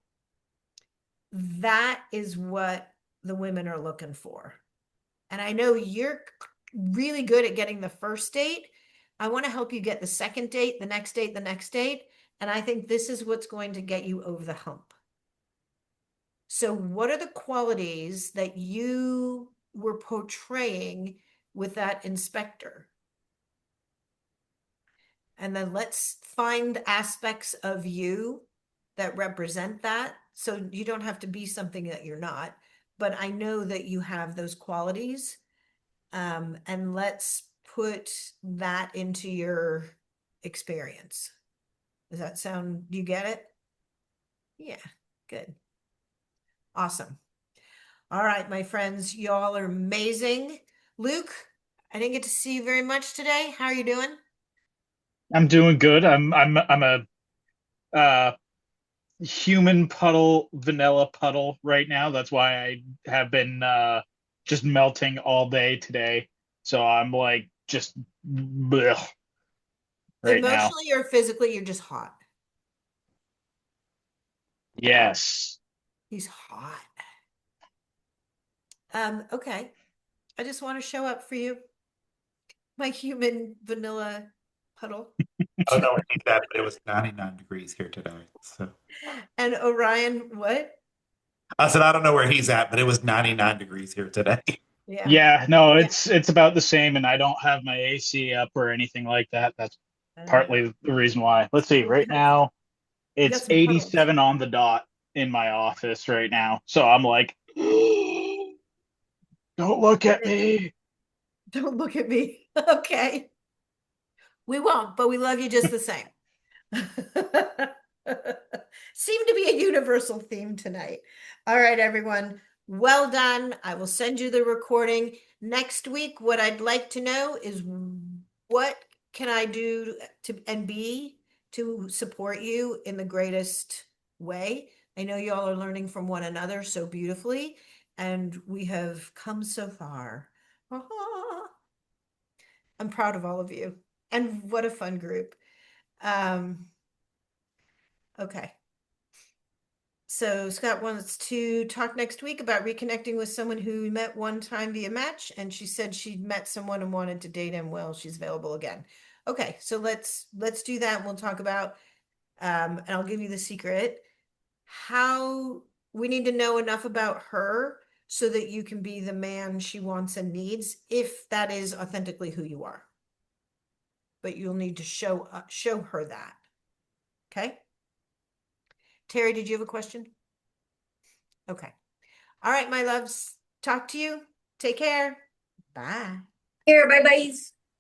that is what the women are looking for. And I know you're really good at getting the first date. I want to help you get the second date, the next date, the next date. And I think this is what's going to get you over the hump. So, what are the qualities that you were portraying with that inspector? And then let's find aspects of you that represent that. So, you don't have to be something that you're not, but I know that you have those qualities. And let's put that into your experience. Does that sound, you get it? Yeah, good. Awesome. All right, my friends, y'all are amazing. Luke, I didn't get to see you very much today. How are you doing? I'm doing good. I'm a human puddle, vanilla puddle right now. That's why I have been just melting all day today. So I'm like just blech right now. Emotionally or physically, you're just hot. Yes. He's hot. Okay. I just want to show up for you. My human vanilla puddle. I don't know where he's at, but it was 99 degrees here today. So And Orion, what? I said, I don't know where he's at, but it was 99 degrees here today. Yeah. Yeah, no, Yeah. it's about the same, and I don't have my AC up or anything like that. That's partly the reason why. Let's see, right now You got it's some puddles. 87 on the dot in my office right now. So I'm like, don't look at me. Don't look at me. Okay. We won't, but we love you just the same. Seemed to be a universal theme tonight. All right, everyone. Well done. I will send you the recording next week. What I'd like to know is what can I do to and be to support you in the greatest way? I know y'all are learning from one another so beautifully, and we have come so far. I'm proud of all of you. And what a fun group. Okay. So Scott wants to talk next week about reconnecting with someone who met one time via Match, and she said she'd met someone and wanted to date him. Well, she's available again. Okay, so let's do that. We'll talk about and I'll give you the secret. How we need to know enough about her so that you can be the man she wants and needs, if that is authentically who you are. But you'll need to show her that. Okay. Terry, did you have a question? Okay. All right, my loves. Talk to you. Take care. Bye. Here, bye bye.